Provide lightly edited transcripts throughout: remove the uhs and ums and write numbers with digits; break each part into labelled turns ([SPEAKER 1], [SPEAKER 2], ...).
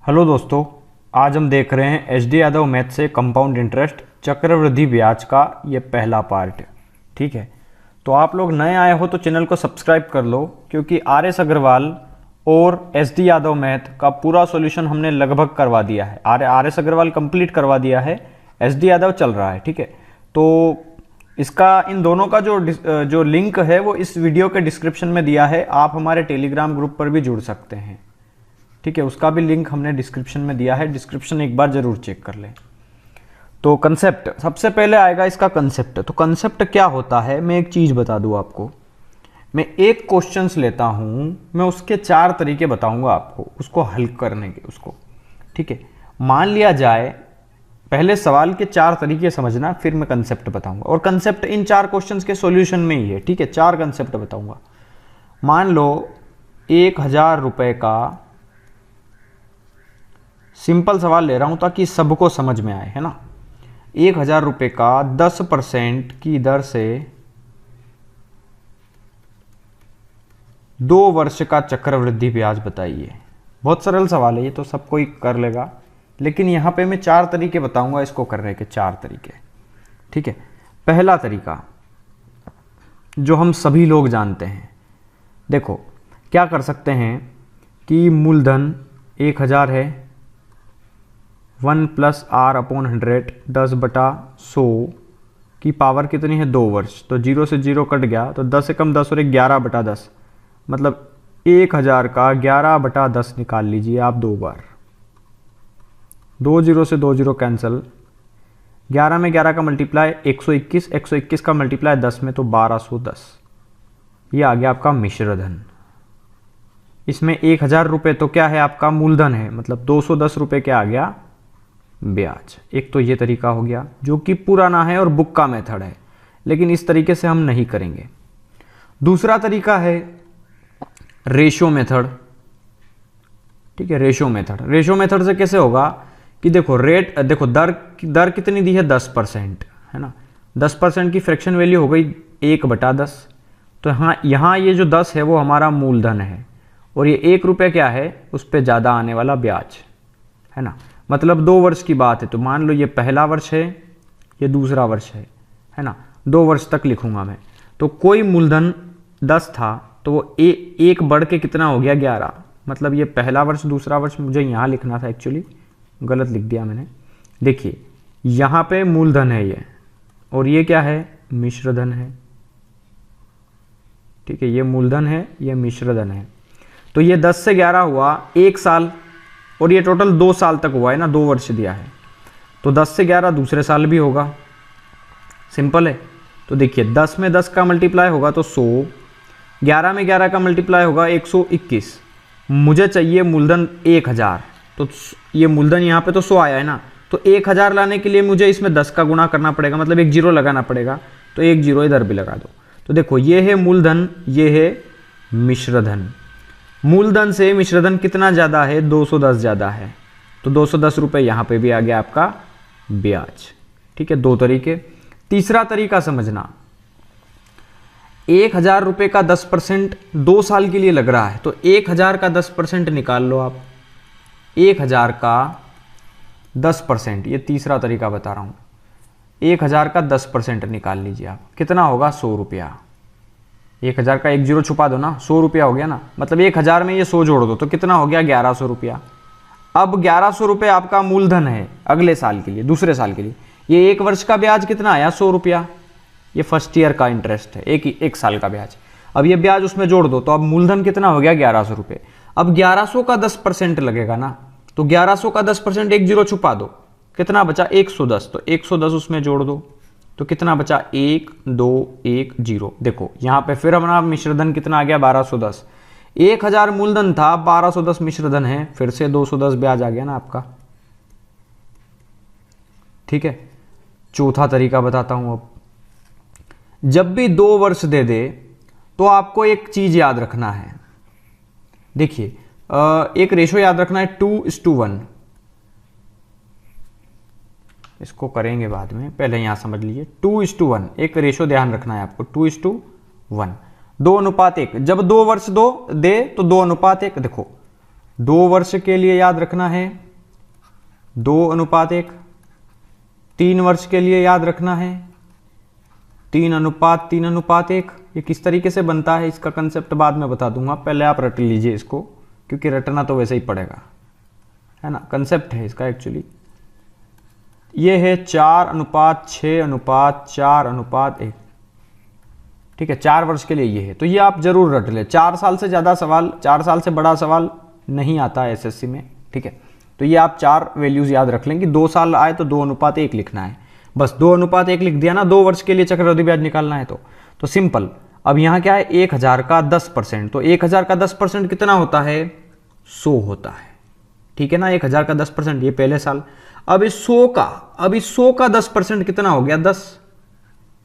[SPEAKER 1] Hello दोस्तों, आज हम देख रहे हैं एच डी यादव मैथ से कंपाउंड इंटरेस्ट चक्रवृद्धि ब्याज का ये पहला पार्ट है। ठीक है, तो आप लोग नए आए हो तो चैनल को सब्सक्राइब कर लो, क्योंकि आर एस अग्रवाल और एच डी यादव मैथ का पूरा सॉल्यूशन हमने लगभग करवा दिया है। आर एस अग्रवाल कंप्लीट करवा दिया है, एच डी यादव चल रहा है। ठीक है, तो इसका इन दोनों का जो लिंक है वो इस वीडियो के डिस्क्रिप्शन में दिया है। आप हमारे टेलीग्राम ग्रुप पर भी जुड़ सकते हैं। ठीक है, उसका भी लिंक हमने डिस्क्रिप्शन में दिया है, डिस्क्रिप्शन एक बार जरूर चेक कर लें। तो कंसेप्ट सबसे पहले आएगा इसका कंसेप्ट। तो कंसेप्ट क्या होता है, मैं एक चीज़ बता दूं आपको। मैं एक क्वेश्चंस लेता हूं, मैं उसके 4 तरीके बताऊंगा आपको उसको हल करने के उसको। ठीक है, मान लिया जाए पहले सवाल के 4 तरीके समझना, फिर मैं कंसेप्ट बताऊंगा। और कंसेप्ट इन 4 क्वेश्चंस के सॉल्यूशन में ही है। ठीक है, 4 कंसेप्ट बताऊंगा। मान लो 1000 रुपए का सिंपल सवाल ले रहा हूं ताकि सबको समझ में आए, है ना। 1000 रुपये का 10% की दर से 2 वर्ष का चक्रवृद्धि ब्याज बताइए। बहुत सरल सवाल है ये, तो सब कोई कर लेगा, लेकिन यहां पे मैं 4 तरीके बताऊंगा इसको करने के, 4 तरीके। ठीक है, पहला तरीका जो हम सभी लोग जानते हैं, देखो क्या कर सकते हैं कि मूलधन 1000 है, 1 + r/100 10/100 की पावर कितनी है 2 वर्ष। तो 0 से 0 कट गया, तो 10 से कम 10 और 11/10, मतलब 1000 का 11/10 निकाल लीजिए आप 2 बार। 2 0 से 2 0 कैंसिल, 11 में 11 का मल्टीप्लाई 121, 121 का मल्टीप्लाई 10 में तो 1210। ये आ गया आपका मिश्र धन। इसमें 1000 रुपये तो क्या है आपका मूलधन है, मतलब 210 रुपये क्या आ गया ब्याज। एक तो ये तरीका हो गया जो कि पुराना है और बुक का मेथड है, लेकिन इस तरीके से हम नहीं करेंगे। दूसरा तरीका है रेशो मेथड। ठीक है, रेशो मेथड। रेशो मेथड से कैसे होगा कि देखो दर कितनी दी है 10%, है ना। 10% की फ्रैक्शन वैल्यू हो गई 1/10। तो यहाँ ये जो 10 है वो हमारा मूलधन है, और ये 1 रुपये क्या है उस पर ज़्यादा आने वाला ब्याज, है ना। मतलब 2 वर्ष की बात है, तो मान लो ये पहला वर्ष है, ये दूसरा वर्ष है ना। 2 वर्ष तक लिखूंगा मैं। तो कोई मूलधन 10 था तो वो एक बढ़ के कितना हो गया 11, मतलब ये पहला वर्ष दूसरा वर्ष मुझे यहाँ लिखना था, एक्चुअली गलत लिख दिया मैंने। देखिए यहाँ पे मूलधन है ये, और ये क्या है मिश्रधन है। ठीक है, ये मूलधन है, ये मिश्रधन है। तो ये 10 से 11 हुआ 1 साल, और ये टोटल 2 साल तक हुआ है ना, 2 वर्ष दिया है। तो 10 से 11 दूसरे साल भी होगा, सिंपल है। तो देखिए 10 में 10 का मल्टीप्लाई होगा तो 100, 11 में 11 का मल्टीप्लाई होगा 121। मुझे चाहिए मूलधन 1000, तो ये मूलधन यहाँ पे तो 100 आया है ना, तो 1000 लाने के लिए मुझे इसमें 10 का गुणा करना पड़ेगा, मतलब 1 0 लगाना पड़ेगा। तो 1 0 इधर भी लगा दो। तो देखो ये है मूलधन, ये है मिश्रधन। मूलधन से मिश्रधन कितना ज़्यादा है 210 ज़्यादा है, तो 210 रुपये यहाँ पे भी आ गया आपका ब्याज। ठीक है, 2 तरीके। तीसरा तरीका समझना, 1000 रुपये का 10% 2 साल के लिए लग रहा है, तो 1000 का 10% निकाल लो आप। 1000 का 10%, ये तीसरा तरीका बता रहा हूँ। 1000 का 10% निकाल लीजिए आप, कितना होगा 100 रुपया। 1000 का 1 0 छुपा दो ना, 100 रुपया हो गया ना, मतलब 1000 में ये 100 जोड़ दो तो कितना हो गया 1100 रुपया। अब 1100 रुपये आपका मूलधन है अगले साल के लिए, दूसरे साल के लिए। ये 1 वर्ष का ब्याज कितना आया 100 रुपया, ये फर्स्ट ईयर का इंटरेस्ट है, एक साल का ब्याज। अब ये ब्याज उसमें जोड़ दो तो अब मूलधन कितना हो गया 1100 रुपये। अब 1100 का 10% लगेगा ना, तो 1100 का 10% 1 0 छुपा दो, कितना बचा 110, तो 110 उसमें जोड़ दो तो कितना बचा 1 2 1 0। देखो यहाँ पे फिर हमारा मिश्रधन कितना आ गया 1210। 1000 मूलधन था, 1210 मिश्रधन है, फिर से 210 ब्याज आ गया ना आपका। ठीक है, चौथा तरीका बताता हूं अब। जब भी 2 वर्ष दे दे तो आपको एक चीज याद रखना है। देखिए एक रेशो याद रखना है 2:1। इसको करेंगे बाद में, पहले यहां समझ लीजिए 2:1 एक रेशो ध्यान रखना है आपको। 2:1, 2:1। जब 2 वर्ष दे तो 2:1। देखो 2 वर्ष के लिए याद रखना है 2:1, 3 वर्ष के लिए याद रखना है 3:3:1। ये किस तरीके से बनता है इसका कंसेप्ट बाद में बता दूंगा, पहले आप रट लीजिए इसको, क्योंकि रटना तो वैसे ही पड़ेगा, है ना। कंसेप्ट है इसका एक्चुअली ये है 4:6:4:1। ठीक है, 4 वर्ष के लिए ये है, तो ये आप जरूर रट ले। 4 साल से ज़्यादा सवाल, 4 साल से बड़ा सवाल नहीं आता है एसएससी में। ठीक है, तो ये आप 4 वैल्यूज याद रख लें कि 2 साल आए तो 2:1 लिखना है, बस 2:1 लिख दिया ना। 2 वर्ष के लिए चक्रवृद्धि ब्याज निकालना है तो सिंपल। अब यहाँ क्या है 1000 का 10%, तो 1000 का 10% कितना होता है 100 होता है। ठीक है ना, 1000 का 10% ये पहले साल। अब इस 100 का 10% कितना हो गया 10।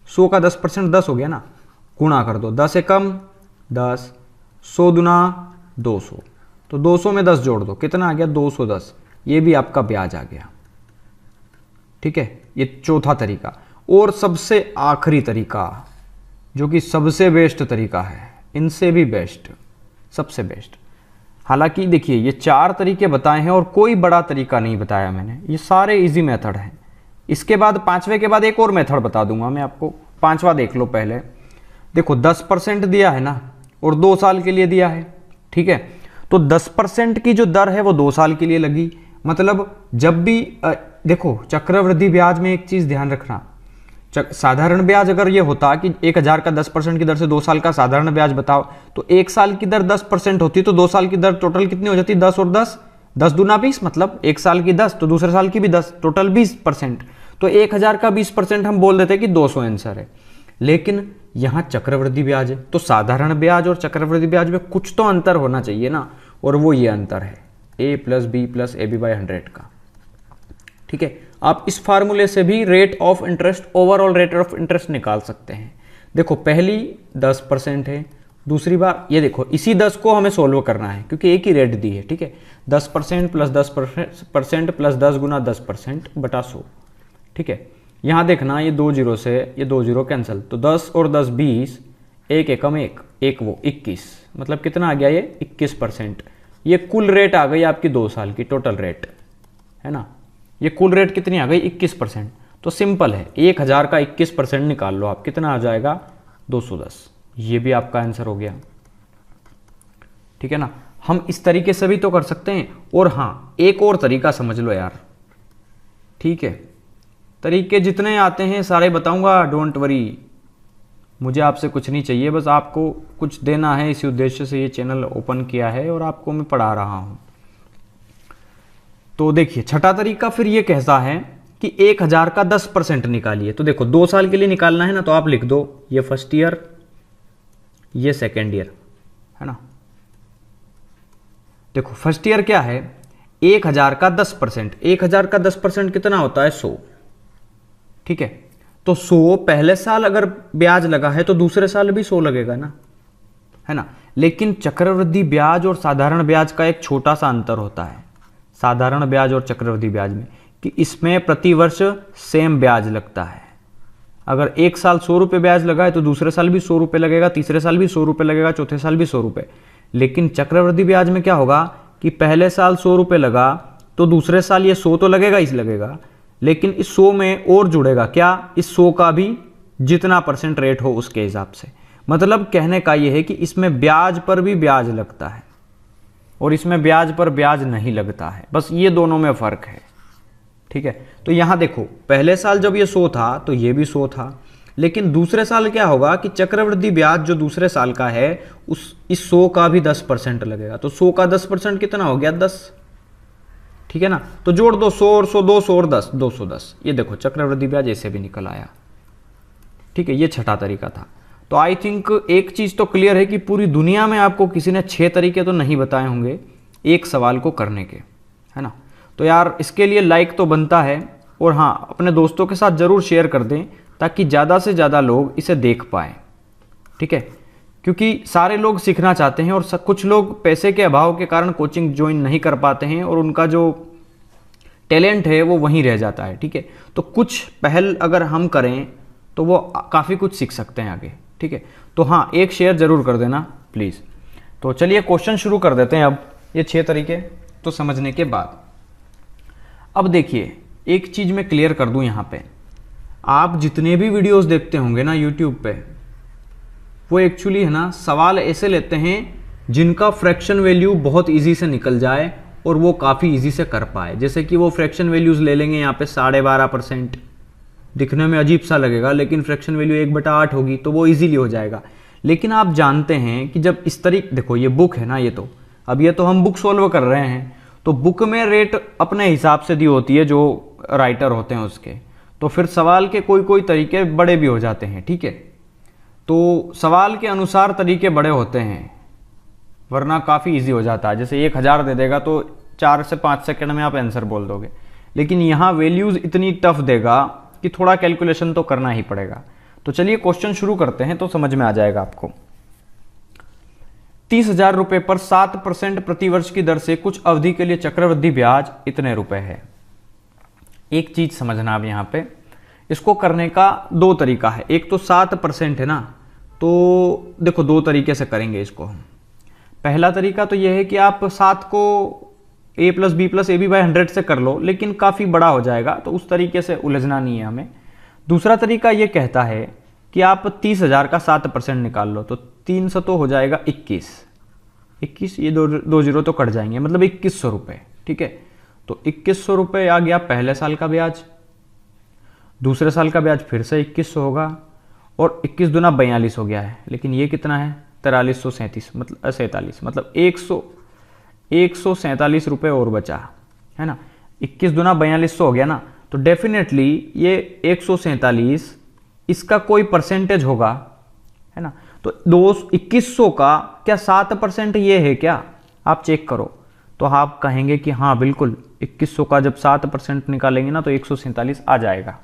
[SPEAKER 1] 100 का 10% 10 हो गया ना, गुणा कर दो, 10 एकम 10, 100 दूना 200, तो 200 में 10 जोड़ दो, कितना आ गया 210। ये भी आपका ब्याज आ गया। ठीक है, ये चौथा तरीका। और सबसे आखिरी तरीका जो कि सबसे बेस्ट तरीका है, इनसे भी बेस्ट, सबसे बेस्ट। हालांकि देखिए ये 4 तरीके बताए हैं और कोई बड़ा तरीका नहीं बताया मैंने, ये सारे इजी मेथड हैं। इसके बाद 5वें के बाद एक और मेथड बता दूंगा मैं आपको। 5वां देख लो पहले। देखो 10% दिया है ना और 2 साल के लिए दिया है। ठीक है, तो 10% की जो दर है वो 2 साल के लिए लगी। मतलब जब भी देखो चक्रवृद्धि ब्याज में एक चीज ध्यान रखना, साधारण ब्याज अगर ये होता कि 1000 का 10% की दर से 2 साल का साधारण ब्याज बताओ, तो 1 साल की दर 10% होती तो 2 साल की दर टोटल कितनी हो जाती 10 और 10, 10 दूना 20, मतलब 1 साल की 10 तो दूसरे साल की भी 10, टोटल 20%। तो 1000 का 20% हम बोल देते कि 200 आंसर है। लेकिन यहाँ चक्रवृद्धि ब्याज है तो साधारण ब्याज और चक्रवृद्धि ब्याज में कुछ तो अंतर होना चाहिए ना, और वो ये अंतर है a + b + ab/100 का। ठीक है, आप इस फार्मूले से भी rate of interest, overall rate of interest निकाल सकते हैं। देखो पहली 10% है, दूसरी बार ये देखो इसी 10 को हमें सोल्व करना है क्योंकि एक ही रेट दी है। ठीक है, 10% + 10% + 10 गुना 10% बटा 100। ठीक है, यहाँ देखना ये 2 0 से ये 2 0 कैंसिल, तो 10 और 10 20, 1 एकम 1, 1 वो 21, मतलब कितना आ गया ये 21%। ये कुल रेट आ गई आपकी 2 साल की टोटल रेट, है ना। ये कुल रेट कितनी आ गई 21%। तो सिंपल है, 1000 का 21% निकाल लो आप, कितना आ जाएगा 210। ये भी आपका आंसर हो गया। ठीक है ना, हम इस तरीके से भी तो कर सकते हैं। और हाँ, एक और तरीका समझ लो यार। ठीक है, तरीके जितने आते हैं सारे बताऊंगा, डोंट वरी, मुझे आपसे कुछ नहीं चाहिए, बस आपको कुछ देना है, इसी उद्देश्य से ये चैनल ओपन किया है और आपको मैं पढ़ा रहा हूं। तो देखिए छठा तरीका फिर ये कहता है कि 1000 का 10% निकालिए। तो देखो 2 साल के लिए निकालना है ना, तो आप लिख दो ये फर्स्ट ईयर, ये सेकेंड ईयर, है ना। देखो फर्स्ट ईयर क्या है 1000 का 10%, 1000 का 10% कितना होता है 100। ठीक है, तो 100 पहले साल अगर ब्याज लगा है तो दूसरे साल भी 100 लगेगा ना, है ना। लेकिन चक्रवृद्धि ब्याज और साधारण ब्याज का एक छोटा सा अंतर होता है, साधारण ब्याज और चक्रवृद्धि ब्याज में, कि इसमें प्रति वर्ष सेम ब्याज लगता है। अगर 1 साल 100 रुपये ब्याज लगा है तो दूसरे साल भी 100 रुपये लगेगा, तीसरे साल भी 100 रुपये लगेगा, चौथे साल भी 100 रुपये। लेकिन चक्रवृद्धि ब्याज में क्या होगा कि पहले साल 100 रुपये लगा तो दूसरे साल ये 100 तो लगेगा ही लगेगा, लेकिन इस 100 में और जुड़ेगा क्या, इस 100 का भी जितना % रेट हो उसके हिसाब से। मतलब कहने का ये है कि इसमें ब्याज पर भी ब्याज लगता है और इसमें ब्याज पर ब्याज नहीं लगता है, बस ये दोनों में फर्क है। ठीक है, तो यहां देखो पहले साल जब ये 100 था तो ये भी 100 था, लेकिन दूसरे साल क्या होगा कि चक्रवृद्धि ब्याज जो दूसरे साल का है इस 100 का भी 10% लगेगा। तो 100 का 10% कितना हो गया 10। ठीक है ना, तो जोड़ दो 100 और 100, 200 और 10, 210। ये देखो चक्रवृद्धि ब्याज ऐसे भी निकल आया। ठीक है, ये छठा तरीका था। तो आई थिंक एक चीज तो क्लियर है कि पूरी दुनिया में आपको किसी ने 6 तरीके तो नहीं बताए होंगे एक सवाल को करने के, है ना। तो यार इसके लिए लाइक तो बनता है, और हाँ अपने दोस्तों के साथ जरूर शेयर कर दें ताकि ज़्यादा से ज़्यादा लोग इसे देख पाएँ। ठीक है, क्योंकि सारे लोग सीखना चाहते हैं और कुछ लोग पैसे के अभाव के कारण कोचिंग ज्वाइन नहीं कर पाते हैं और उनका जो टैलेंट है वो वहीं रह जाता है। ठीक है, तो कुछ पहल अगर हम करें तो वो काफ़ी कुछ सीख सकते हैं आगे। ठीक है, तो हाँ एक शेयर जरूर कर देना प्लीज़। तो चलिए क्वेश्चन शुरू कर देते हैं अब। ये 6 तरीके तो समझने के बाद अब देखिए एक चीज़ मैं क्लियर कर दूं यहाँ पे, आप जितने भी वीडियोस देखते होंगे ना यूट्यूब पे, वो एक्चुअली है ना सवाल ऐसे लेते हैं जिनका फ्रैक्शन वैल्यू बहुत इजी से निकल जाए और वो काफ़ी इजी से कर पाए। जैसे कि वो फ्रैक्शन वैल्यूज़ ले लेंगे यहाँ पे 12.5%, दिखने में अजीब सा लगेगा लेकिन फ्रैक्शन वैल्यू 1/8 होगी तो वो इजीली हो जाएगा। लेकिन आप जानते हैं कि जब इस तरीके, देखो ये बुक है ना, ये तो अब ये तो हम बुक सॉल्व कर रहे हैं, तो बुक में रेट अपने हिसाब से दी होती है जो राइटर होते हैं उसके, तो फिर सवाल के कोई कोई तरीके बड़े भी हो जाते हैं, ठीक है। तो सवाल के अनुसार तरीके बड़े होते हैं, वरना काफ़ी इजी हो जाता है। जैसे 1000 दे देगा तो 4 से 5 सेकंड में आप आंसर बोल दोगे, लेकिन यहाँ वैल्यूज़ इतनी टफ देगा कि थोड़ा कैलकुलेशन तो करना ही पड़ेगा। तो चलिए क्वेश्चन शुरू करते हैं तो समझ में आ जाएगा आपको। 30,000 रुपये पर 7% प्रतिवर्ष की दर से कुछ अवधि के लिए चक्रवृद्धि ब्याज इतने रुपए है। एक चीज समझना अब यहाँ पे, इसको करने का 2 तरीका है। एक तो 7% है ना, तो देखो 2 तरीके से करेंगे इसको हम। पहला तरीका तो यह है कि आप 7 को a + b + ab/100 से कर लो, लेकिन काफ़ी बड़ा हो जाएगा तो उस तरीके से उलझना नहीं है हमें। दूसरा तरीका ये कहता है कि आप 30,000 का 7% निकाल लो, तो 300 तो हो जाएगा 21, ये दो जीरो तो कट जाएंगे, मतलब 2100 रुपये, ठीक है। तो 2100 रुपये आ गया पहले साल का ब्याज, दूसरे साल का ब्याज फिर से 2100 होगा, और 21 दूना 42 हो गया है, लेकिन ये कितना है 4337, मतलब 47, मतलब 147 रुपये और बचा है ना। 21 दूना 4200 हो गया ना, तो डेफिनेटली ये 147 इसका कोई परसेंटेज होगा, है ना। तो 2100 का क्या 7% ये है क्या, आप चेक करो। तो आप कहेंगे कि हाँ बिल्कुल 2100 का जब 7% निकालेंगे ना तो 147 आ जाएगा,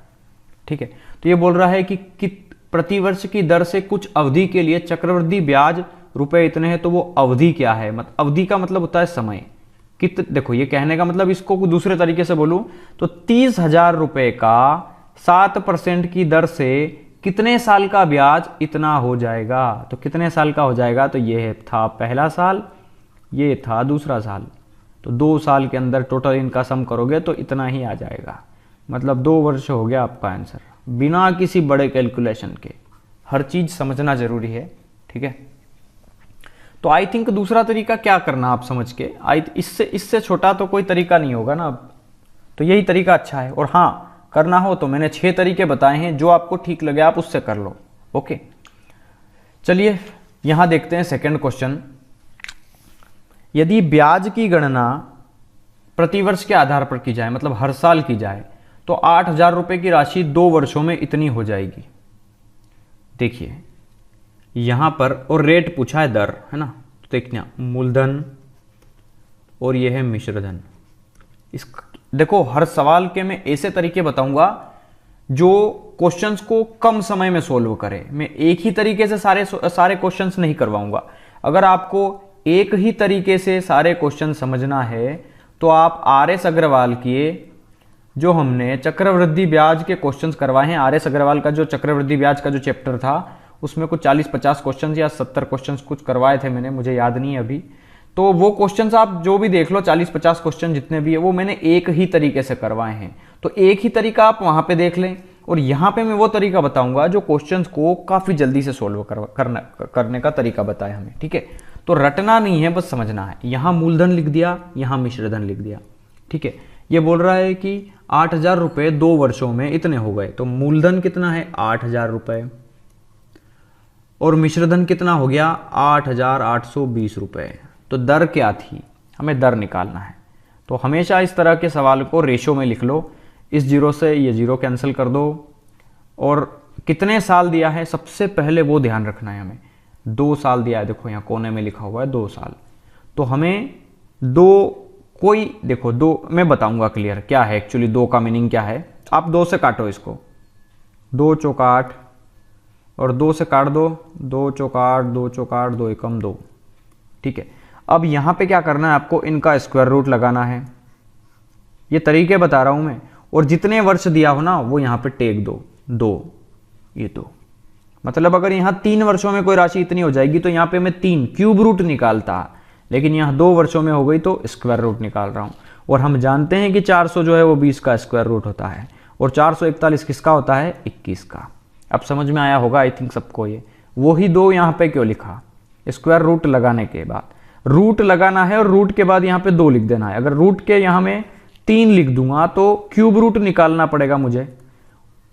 [SPEAKER 1] ठीक है। तो ये बोल रहा है कि प्रतिवर्ष की दर से कुछ अवधि के लिए चक्रवृद्धि ब्याज रुपए इतने हैं, तो वो अवधि क्या है, अवधि का मतलब होता है समय। देखो ये कहने का मतलब, इसको दूसरे तरीके से बोलूं तो 30,000 रुपए का 7% की दर से कितने साल का ब्याज इतना हो जाएगा। तो कितने साल का हो जाएगा, तो ये था पहला साल, ये था दूसरा साल, तो 2 साल के अंदर टोटल इनका सम करोगे तो इतना ही आ जाएगा, मतलब 2 वर्ष हो गया आपका आंसर, बिना किसी बड़े कैलकुलेशन के। हर चीज समझना जरूरी है, ठीक है। तो आई थिंक दूसरा तरीका क्या करना आप समझ के, इससे छोटा तो कोई तरीका नहीं होगा ना, तो यही तरीका अच्छा है। और हाँ करना हो तो मैंने 6 तरीके बताए हैं, जो आपको ठीक लगे आप उससे कर लो, ओके। चलिए यहां देखते हैं सेकंड क्वेश्चन। यदि ब्याज की गणना प्रतिवर्ष के आधार पर की जाए, मतलब हर साल की जाए, तो 8,000 रुपये की राशि 2 वर्षों में इतनी हो जाएगी। देखिए यहां पर, और रेट पूछा है दर, है ना। तो देखना मूलधन और ये है मिश्रधन। इस देखो हर सवाल के मैं ऐसे तरीके बताऊंगा जो क्वेश्चंस को कम समय में सोल्व करे। मैं एक ही तरीके से सारे क्वेश्चंस नहीं करवाऊंगा। अगर आपको एक ही तरीके से सारे क्वेश्चन समझना है तो आप RS अग्रवाल के जो हमने चक्रवृद्धि ब्याज के क्वेश्चंस करवाए हैं, RS अग्रवाल का जो चक्रवृद्धि ब्याज का जो चैप्टर था उसमें कुछ 40-50 क्वेश्चंस या 70 क्वेश्चंस कुछ करवाए थे मैंने, मुझे याद नहीं है अभी। तो वो क्वेश्चंस आप जो भी देख लो, 40-50 क्वेश्चन जितने भी है वो मैंने एक ही तरीके से करवाए हैं। तो एक ही तरीका आप वहां पे देख लें, और यहाँ पे मैं वो तरीका बताऊंगा जो क्वेश्चंस को काफी जल्दी से सोल्व करने का तरीका बताया हमें, ठीक है। तो रटना नहीं है, बस समझना है। यहाँ मूलधन लिख दिया, यहाँ मिश्रधन लिख दिया, ठीक है। ये बोल रहा है कि 8,000 रुपये 2 वर्षों में इतने हो गए, तो मूलधन कितना है 8,000 रुपये, और मिश्रधन कितना हो गया 8,820 रुपये। तो दर क्या थी, हमें दर निकालना है। तो हमेशा इस तरह के सवाल को रेशो में लिख लो, इस जीरो से ये जीरो कैंसिल कर दो, और कितने साल दिया है सबसे पहले वो ध्यान रखना है हमें। 2 साल दिया है, देखो यहाँ कोने में लिखा हुआ है 2 साल। तो हमें 2 मैं बताऊंगा क्लियर क्या है एक्चुअली 2 का मीनिंग क्या है। आप 2 से काटो इसको, 2 चौका 8, और 2 से काट दो, 2 चौका 8, 2 चौका 8, 2 एकम 2, ठीक है। अब यहां पे क्या करना है आपको, इनका स्क्वायर रूट लगाना है। ये तरीके बता रहा हूं मैं, और जितने वर्ष दिया हो ना वो यहां पे टेक दो, 2, ये 2, मतलब अगर यहां 3 वर्षों में कोई राशि इतनी हो जाएगी तो यहां पे मैं 3 क्यूब रूट निकालता, लेकिन यहाँ 2 वर्षों में हो गई तो स्क्वायर रूट निकाल रहा हूँ। और हम जानते हैं कि 400 जो है वो 20 का स्क्वायर रूट होता है और 441 किसका होता है, 21 का। अब समझ में आया होगा आई थिंक सबको ये। वही 2 यहाँ पे क्यों लिखा, स्क्वायर रूट लगाने के बाद रूट लगाना है और रूट के बाद यहाँ पे 2 लिख देना है। अगर रूट के यहाँ में 3 लिख दूंगा तो क्यूब रूट निकालना पड़ेगा मुझे,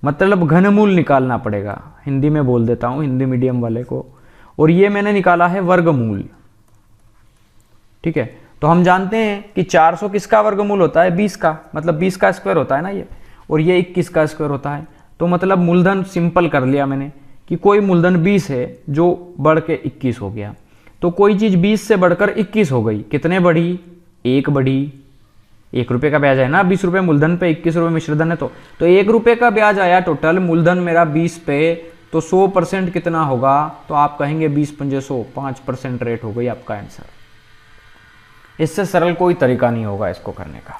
[SPEAKER 1] मतलब घनमूल निकालना पड़ेगा। हिंदी में बोल देता हूँ हिंदी मीडियम वाले को। और ये मैंने निकाला है वर्गमूल, ठीक है। तो हम जानते हैं कि 400 किसका वर्गमूल होता है, 20 का, मतलब 20 का स्क्वायर होता है ना ये, और ये 21 का स्क्वायर होता है। तो मतलब मूलधन सिंपल कर लिया मैंने कि कोई मूलधन 20 है जो बढ़ के 21 हो गया। तो कोई चीज़ 20 से बढ़कर 21 हो गई, कितने बढ़ी, 1 बढ़ी। 1 रुपये का ब्याज है ना, 20 रुपये मूलधन पे, 21 रुपये मिश्रधन है, तो 1 रुपये का ब्याज आया टोटल, मूलधन मेरा 20 पे, तो 100% कितना होगा, तो आप कहेंगे 20 पंजे 100, 5% रेट हो गई आपका आंसर। इससे सरल कोई तरीका नहीं होगा इसको करने का,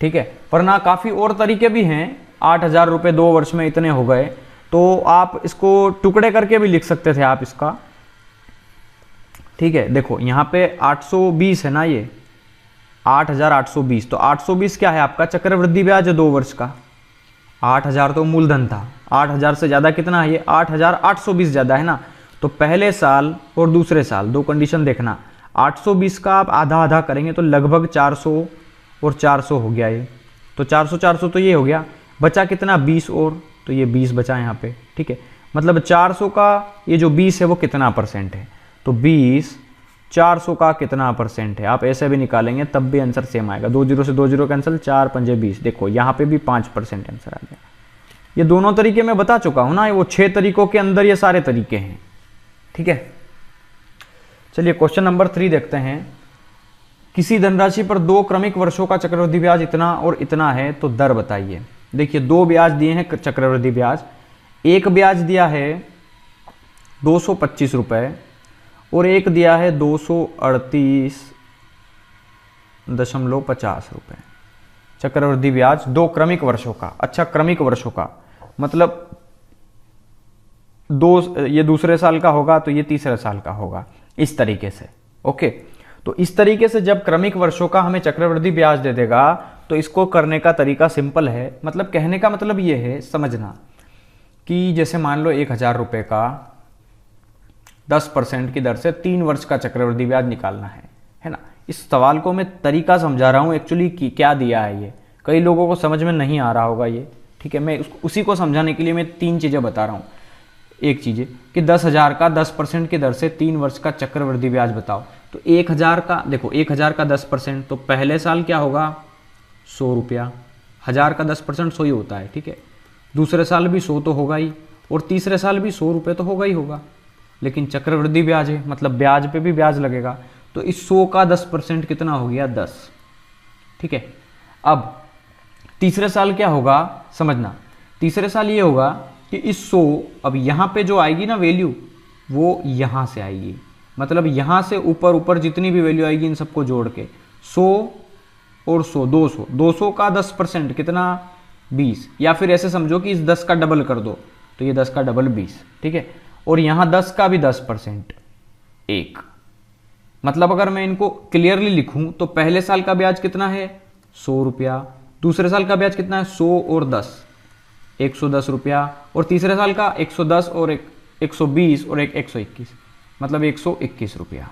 [SPEAKER 1] ठीक है। वरना काफ़ी और तरीके भी हैं। 8,000 रुपये 2 वर्ष में इतने हो गए, तो आप इसको टुकड़े करके भी लिख सकते थे आप इसका, ठीक है। देखो यहाँ पे 820 है ना, ये 8,820, तो 820 क्या है आपका, चक्रवृद्धि ब्याज है 2 वर्ष का। 8,000 तो मूलधन था, 8,000 से ज़्यादा कितना है ये, 8,820 ज़्यादा है ना। तो पहले साल और दूसरे साल 2 कंडीशन देखना, 820 का आप आधा आधा करेंगे तो लगभग 400 और 400 हो गया ये, तो 400 400 तो ये हो गया, बचा कितना 20, और तो ये 20 बचा यहाँ पे, ठीक है। मतलब 400 का ये जो 20 है वो कितना परसेंट है, तो 20 400 का कितना परसेंट है, आप ऐसे भी निकालेंगे तब भी आंसर सेम आएगा। 2 जीरो से 2 जीरो कैंसिल, 4 पंजे 20, देखो यहाँ पे भी 5% आंसर आ गया। ये दोनों तरीके मैं बता चुका हूँ ना, वो 6 तरीकों के अंदर ये सारे तरीके हैं, ठीक है। चलिए क्वेश्चन नंबर 3 देखते हैं। किसी धनराशि पर 2 क्रमिक वर्षों का चक्रवृद्धि ब्याज इतना और इतना है, तो दर बताइए। देखिए 2 ब्याज दिए हैं चक्रवृद्धि ब्याज, एक ब्याज दिया है 225 रुपये और एक दिया है 238.50 रुपये चक्रवृद्धि ब्याज 2 क्रमिक वर्षों का। अच्छा क्रमिक वर्षों का मतलब ये दूसरे साल का होगा तो ये तीसरे साल का होगा, इस तरीके से, ओके। तो इस तरीके से जब क्रमिक वर्षों का हमें चक्रवृद्धि ब्याज दे देगा तो इसको करने का तरीका सिंपल है। मतलब कहने का मतलब ये है, समझना कि जैसे मान लो 1,000 रुपये का 10% की दर से 3 वर्ष का चक्रवृद्धि ब्याज निकालना है ना। इस सवाल को मैं तरीका समझा रहा हूँ एक्चुअली कि क्या दिया है ये, कई लोगों को समझ में नहीं आ रहा होगा ये, ठीक है। मैं उसी को समझाने के लिए मैं 3 चीज़ें बता रहा हूँ। एक चीज़ है कि 10,000 का 10% की दर से 3 वर्ष का चक्रवृद्धि ब्याज बताओ, तो 1,000 का देखो, 1,000 का 10%, तो पहले साल क्या होगा 100 रुपया, 1,000 का 10% 100 ही होता है, ठीक है। दूसरे साल भी 100 तो होगा ही, और तीसरे साल भी 100 रुपये तो होगा ही होगा। लेकिन चक्रवृद्धि ब्याज है, मतलब ब्याज पे भी ब्याज लगेगा, तो इस 100 का 10% कितना हो गया 10, ठीक है। अब तीसरे साल क्या होगा समझना, तीसरे साल ये होगा कि इस 100, अब यहाँ पे जो आएगी ना वैल्यू वो यहाँ से आएगी, मतलब यहाँ से ऊपर ऊपर जितनी भी वैल्यू आएगी इन सबको जोड़ के 100 और 100 200, 200 का 10% कितना 20, या फिर ऐसे समझो कि इस 10 का डबल कर दो तो ये 10 का डबल 20, ठीक है। और यहाँ 10 का भी 10% 1, मतलब अगर मैं इनको क्लियरली लिखूं तो पहले साल का ब्याज कितना है 100 रुपया, दूसरे साल का ब्याज कितना है 100 और 10 110 रुपया, और तीसरे साल का 110 और 120 और 121, मतलब 121 रुपया,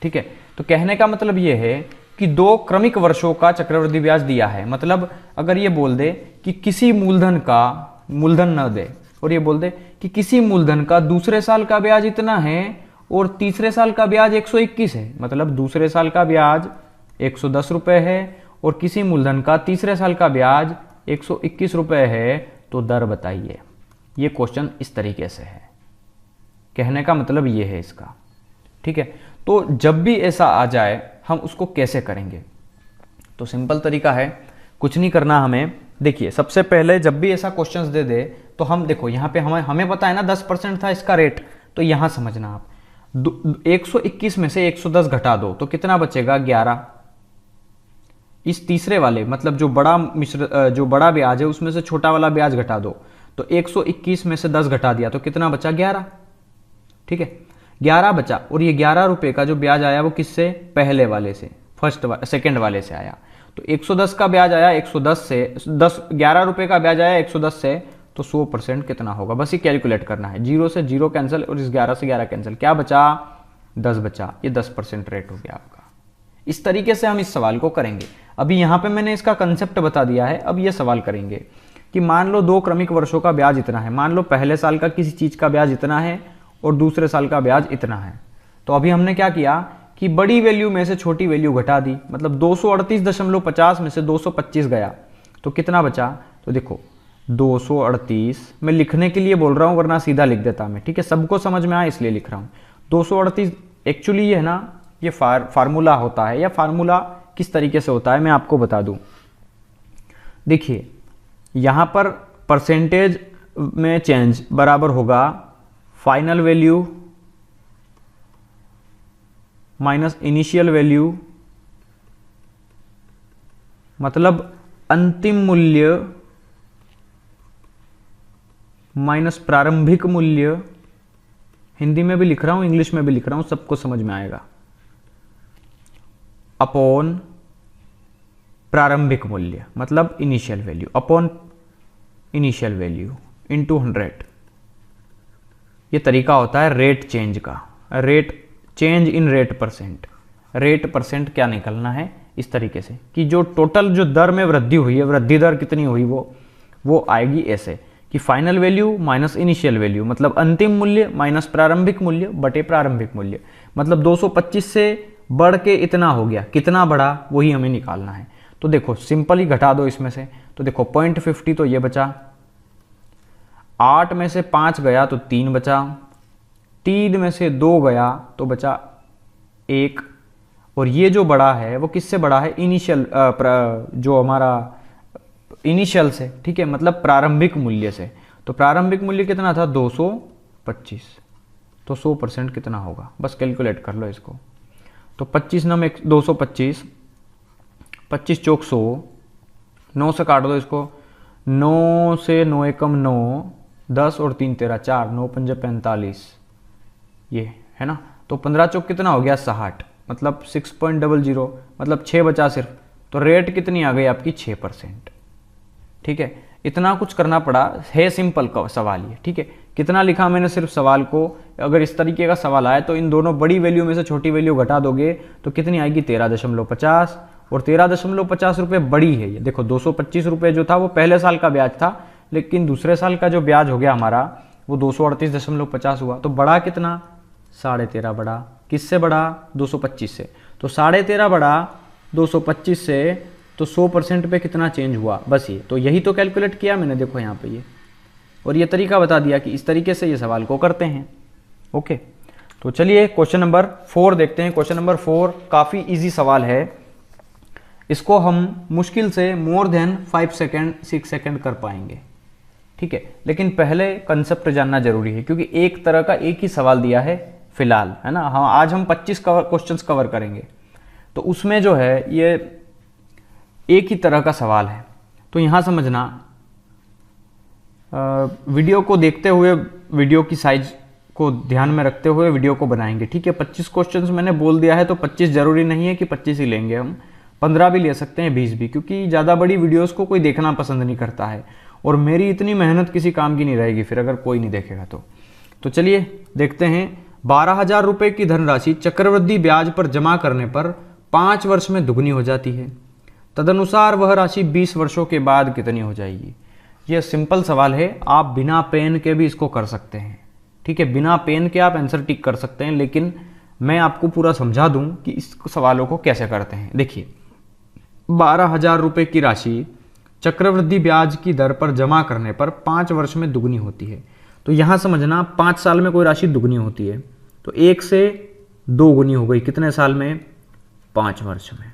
[SPEAKER 1] ठीक है। तो कहने का मतलब ये है कि 2 क्रमिक वर्षों का चक्रवृद्धि ब्याज दिया है। मतलब अगर ये बोल दे कि किसी मूलधन का, मूलधन न दे और ये बोल दे कि किसी मूलधन का दूसरे साल का ब्याज इतना है और तीसरे साल का ब्याज 121 है, मतलब दूसरे साल का ब्याज 110 रुपये है और किसी मूलधन का तीसरे साल का ब्याज 121 रुपये है, तो दर बताइए। ये क्वेश्चन इस तरीके से है, कहने का मतलब ये है इसका, ठीक है। तो जब भी ऐसा आ जाए हम उसको कैसे करेंगे, तो सिंपल तरीका है, कुछ नहीं करना हमें। देखिए सबसे पहले जब भी ऐसा क्वेश्चंस दे दे तो हम देखो यहाँ पे हमें पता है ना 10% था इसका रेट, तो यहाँ समझना आप 121 में से 110 घटा दो तो कितना बचेगा 11। इस तीसरे वाले मतलब जो बड़ा ब्याज है उसमें से छोटा वाला ब्याज घटा दो, तो 121 में से 10 घटा दिया तो कितना बचा 11, ठीक है। 11 बचा, और ये 11 रुपये का जो ब्याज आया वो किससे, पहले वाले से, सेकंड वाले से आया। तो 110 का ब्याज आया 110 से, 11 रुपये का ब्याज आया 110 से, तो 100% कितना होगा, बस ये कैलकुलेट करना है। 0 से 0 कैंसिल और इस 11 से 11 कैंसिल, क्या बचा, 10 बचा। ये 10% रेट हो गया आपका। इस तरीके से हम इस सवाल को करेंगे। अभी यहाँ पे मैंने इसका कंसेप्ट बता दिया है। अब ये सवाल करेंगे कि मान लो 2 क्रमिक वर्षों का ब्याज इतना है, मान लो पहले साल का किसी चीज़ का ब्याज इतना है और दूसरे साल का ब्याज इतना है। तो अभी हमने क्या किया कि बड़ी वैल्यू में से छोटी वैल्यू घटा दी, मतलब 238.50 में से 225 गया तो कितना बचा। तो देखो 238 मैं लिखने के लिए बोल रहा हूँ, वरना सीधा लिख देता मैं, ठीक है, सबको समझ में आया इसलिए लिख रहा हूँ। 238 एक्चुअली ये है ना, ये फार्मूला होता है, या फार्मूला किस तरीके से होता है मैं आपको बता दूं। देखिए यहां पर परसेंटेज में चेंज बराबर होगा final value minus initial value, मतलब अंतिम मूल्य माइनस प्रारंभिक मूल्य। हिंदी में भी लिख रहा हूं, इंग्लिश में भी लिख रहा हूं, सबको समझ में आएगा। अपॉन प्रारंभिक मूल्य मतलब initial value, upon initial value into 100। ये तरीका होता है रेट चेंज का, rate change in rate percent. Rate percent क्या निकलना है इस तरीके से कि जो टोटल जो दर में वृद्धि हुई है, वृद्धि दर कितनी हुई वो आएगी ऐसे कि final value minus initial value, मतलब अंतिम मूल्य माइनस प्रारंभिक मूल्य बटे प्रारंभिक मूल्य, मतलब 225 से बढ़ के इतना हो गया, कितना बढ़ा वही हमें निकालना है। तो देखो सिंपल ही घटा दो इसमें से, तो देखो 0.50 तो ये बचा, 8 में से 5 गया तो 3 बचा, 3 में से 2 गया तो बचा 1, और ये जो बड़ा है वो किससे बड़ा है, इनिशियल जो हमारा इनिशियल से, ठीक है, मतलब प्रारंभिक मूल्य से। तो प्रारंभिक मूल्य कितना था 225, तो 100% कितना होगा, बस कैलकुलेट कर लो इसको। तो 25 नम 225, 25 चौक 100, 9 से काट दो इसको, 9 से 9 एकम 9, 10 और 3 13 4, 9 पंजे 45, ये है ना। तो 15 चौक कितना हो गया 60, मतलब 6.00, मतलब 6 बचा सिर्फ। तो रेट कितनी आ गई आपकी 6%, ठीक है। इतना कुछ करना पड़ा है, सिंपल का सवाल ये, ठीक है। कितना लिखा मैंने सिर्फ सवाल को, अगर इस तरीके का सवाल आए तो इन दोनों बड़ी वैल्यू में से छोटी वैल्यू घटा दोगे तो कितनी आएगी 13.50, और 13.50 रुपये बड़ी है ये। देखो 225 रुपये जो था वो पहले साल का ब्याज था, लेकिन दूसरे साल का जो ब्याज हो गया हमारा वो 238.50 हुआ। तो बड़ा कितना 13.5 बड़ा, किससे बड़ा 225 से, तो 13.5 बड़ा 225 से, तो 100% पे कितना चेंज हुआ, बस ये। तो यही तो कैलकुलेट किया मैंने, देखो यहाँ पे ये, और ये तरीका बता दिया कि इस तरीके से ये सवाल को करते हैं। ओके, तो चलिए क्वेश्चन नंबर 4 देखते हैं। क्वेश्चन नंबर 4 काफ़ी इजी सवाल है, इसको हम मुश्किल से मोर देन 5 सेकेंड 6 सेकेंड कर पाएंगे, ठीक है। लेकिन पहले कंसेप्ट जानना जरूरी है, क्योंकि एक तरह का एक ही सवाल दिया है फिलहाल, है ना। हाँ, आज हम 25 क्वेश्चंस कवर करेंगे, तो उसमें जो है ये एक ही तरह का सवाल है। तो यहाँ समझना, वीडियो को देखते हुए, वीडियो की साइज को ध्यान में रखते हुए वीडियो को बनाएंगे, ठीक है। 25 क्वेश्चंस मैंने बोल दिया है, तो 25 जरूरी नहीं है कि 25 ही लेंगे, हम 15 भी ले सकते हैं, 20 भी, क्योंकि ज़्यादा बड़ी वीडियोस को कोई देखना पसंद नहीं करता है, और मेरी इतनी मेहनत किसी काम की नहीं रहेगी फिर अगर कोई नहीं देखेगा तो चलिए देखते हैं। 12,000 रुपये की धनराशि चक्रवृद्धि ब्याज पर जमा करने पर 5 वर्ष में दुगनी हो जाती है, तदनुसार वह राशि 20 वर्षों के बाद कितनी हो जाएगी। यह सिंपल सवाल है, आप बिना पेन के भी इसको कर सकते हैं, ठीक है। बिना पेन के आप आंसर टिक कर सकते हैं, लेकिन मैं आपको पूरा समझा दूं कि इस सवालों को कैसे करते हैं। देखिए 12,000 रुपये की राशि चक्रवृद्धि ब्याज की दर पर जमा करने पर 5 वर्ष में दुगनी होती है। तो यहां समझना 5 साल में कोई राशि दुगनी होती है, तो 1 से 2 गुनी हो गई, कितने साल में 5 वर्ष में,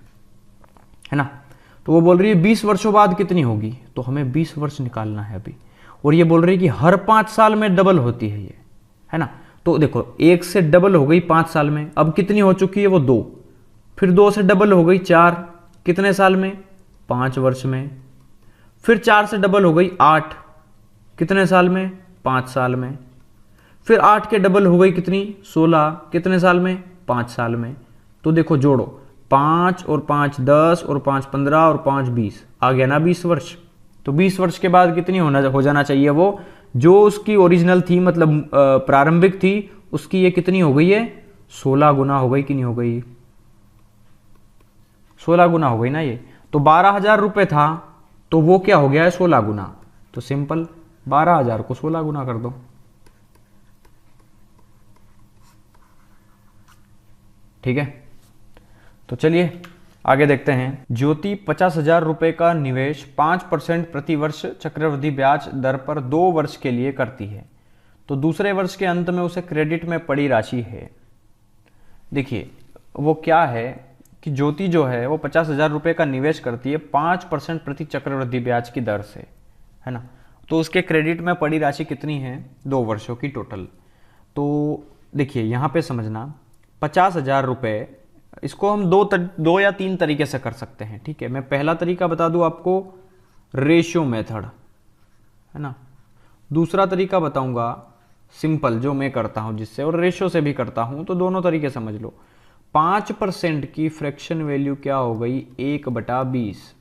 [SPEAKER 1] है ना। तो वो बोल रही है 20 वर्षों बाद कितनी होगी, तो हमें 20 वर्ष निकालना है अभी, और ये बोल रही है कि हर 5 साल में डबल होती है ये, है ना। तो देखो 1 से डबल हो गई 5 साल में, अब कितनी हो चुकी है वो 2, फिर 2 से डबल हो गई 4, कितने साल में 5 वर्ष में, फिर 4 से डबल हो गई 8, कितने साल में 5 साल में, फिर 8 के डबल हो गई कितनी 16, कितने साल में 5 साल में। तो देखो जोड़ो 5 और 5 10 और 5 15 और 5 20, आ गया ना 20 वर्ष। तो 20 वर्ष के बाद कितनी हो जाना चाहिए वो जो उसकी ओरिजिनल थी, मतलब प्रारंभिक थी उसकी, ये कितनी हो गई है 16 गुना हो गई कि नहीं हो गई, 16 गुना हो गई ना ये। तो 12,000 रुपए था तो वो क्या हो गया है 16 गुना। तो सिंपल 12,000 को 16 गुना कर दो, ठीक है। तो चलिए आगे देखते हैं। ज्योति 50,000 रुपए का निवेश 5% प्रतिवर्ष चक्रवृद्धि ब्याज दर पर 2 वर्ष के लिए करती है, तो दूसरे वर्ष के अंत में उसे क्रेडिट में पड़ी राशि है। देखिए वो क्या है कि ज्योति जो है वो 50,000 रुपए का निवेश करती है 5% प्रति चक्रवृद्धि ब्याज की दर से, है ना। तो उसके क्रेडिट में पड़ी राशि कितनी है 2 वर्षों की टोटल। तो देखिए यहाँ पे समझना 50,000 रुपये, इसको हम दो या तीन तरीके से कर सकते हैं, ठीक है। मैं पहला तरीका बता दूं आपको, रेशियो मेथड, है ना। दूसरा तरीका बताऊंगा सिंपल जो मैं करता हूं जिससे, और रेशियो से भी करता हूं, तो दोनों तरीके समझ लो। 5% की फ्रैक्शन वैल्यू क्या हो गई 1/20,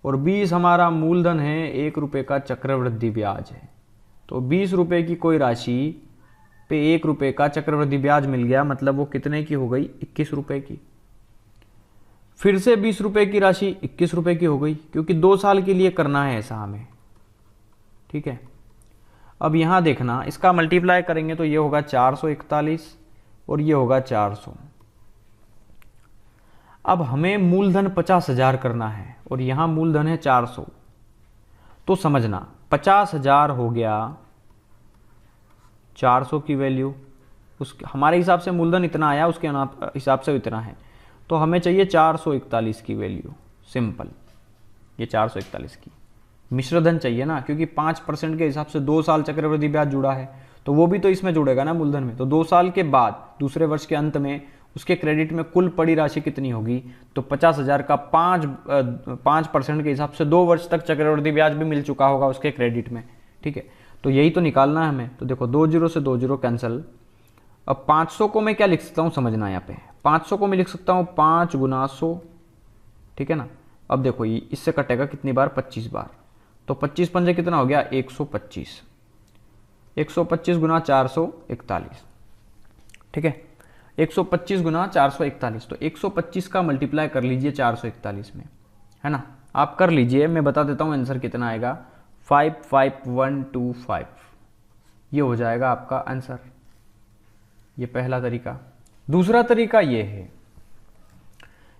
[SPEAKER 1] और 20 हमारा मूलधन है, 1 रुपये का चक्रवृद्धि ब्याज है। तो 20 रुपये की कोई राशि पे 1 रुपये का चक्रवृद्धि ब्याज मिल गया, मतलब वो कितने की हो गई 21 रुपये की। फिर से 20 रुपये की राशि 21 रुपये की हो गई, क्योंकि 2 साल के लिए करना है ऐसा हमें, ठीक है। अब यहां देखना इसका मल्टीप्लाई करेंगे तो ये होगा 441 और ये होगा 400। अब हमें मूलधन 50,000 करना है और यहां मूलधन है 400, तो समझना 50,000 हो गया 400 की वैल्यू, उस हमारे हिसाब से मूलधन इतना आया, उसके हिसाब से इतना है, तो हमें चाहिए 441 की वैल्यू। सिंपल, ये 441 की मिश्रधन चाहिए ना, क्योंकि 5% के हिसाब से 2 साल चक्रवृद्धि ब्याज जुड़ा है, तो वो भी तो इसमें जुड़ेगा ना मूलधन में। तो 2 साल के बाद दूसरे वर्ष के अंत में उसके क्रेडिट में कुल पड़ी राशि कितनी होगी, तो 50,000 का 5% के हिसाब से 2 वर्ष तक चक्रवृद्धि ब्याज भी मिल चुका होगा उसके क्रेडिट में, ठीक है। तो यही तो निकालना है हमें। तो देखो 2 0 से 2 0 कैंसिल। अब 500 को मैं क्या लिख सकता हूँ समझना, यहाँ पे 500 को मैं लिख सकता हूँ 5 गुना 100, ठीक है ना। अब देखो ये इससे कटेगा कितनी बार 25 बार, तो 25 पंजे कितना हो गया 125, 125 गुना 441, ठीक है। 125 गुना 441, तो 125 का मल्टीप्लाई कर लीजिए 441 में, है ना। आप कर लीजिए, मैं बता देता हूँ आंसर कितना आएगा, 55125, ये हो जाएगा आपका आंसर। ये पहला तरीका। दूसरा तरीका ये है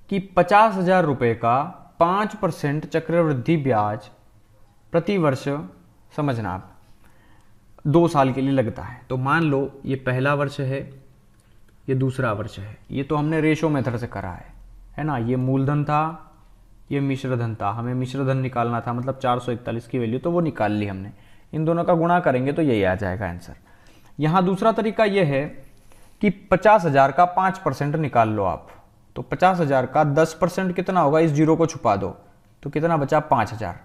[SPEAKER 1] कि 50,000 रुपये का 5% चक्रवृद्धि ब्याज प्रति वर्ष, समझना आप 2 साल के लिए लगता है। तो मान लो ये पहला वर्ष है, ये दूसरा वर्ष है, ये तो हमने रेशो मेथड से करा है ना। ये मूलधन था, ये मिश्रधन था, हमें मिश्रधन निकालना था, मतलब 441 की वैल्यू, तो वो निकाल ली हमने। इन दोनों का गुणा करेंगे तो यही आ जाएगा आंसर। यहाँ दूसरा तरीका ये है कि 50,000 का 5% निकाल लो आप, तो 50,000 का 10% कितना होगा, इस जीरो को छुपा दो तो कितना बचा 5,000,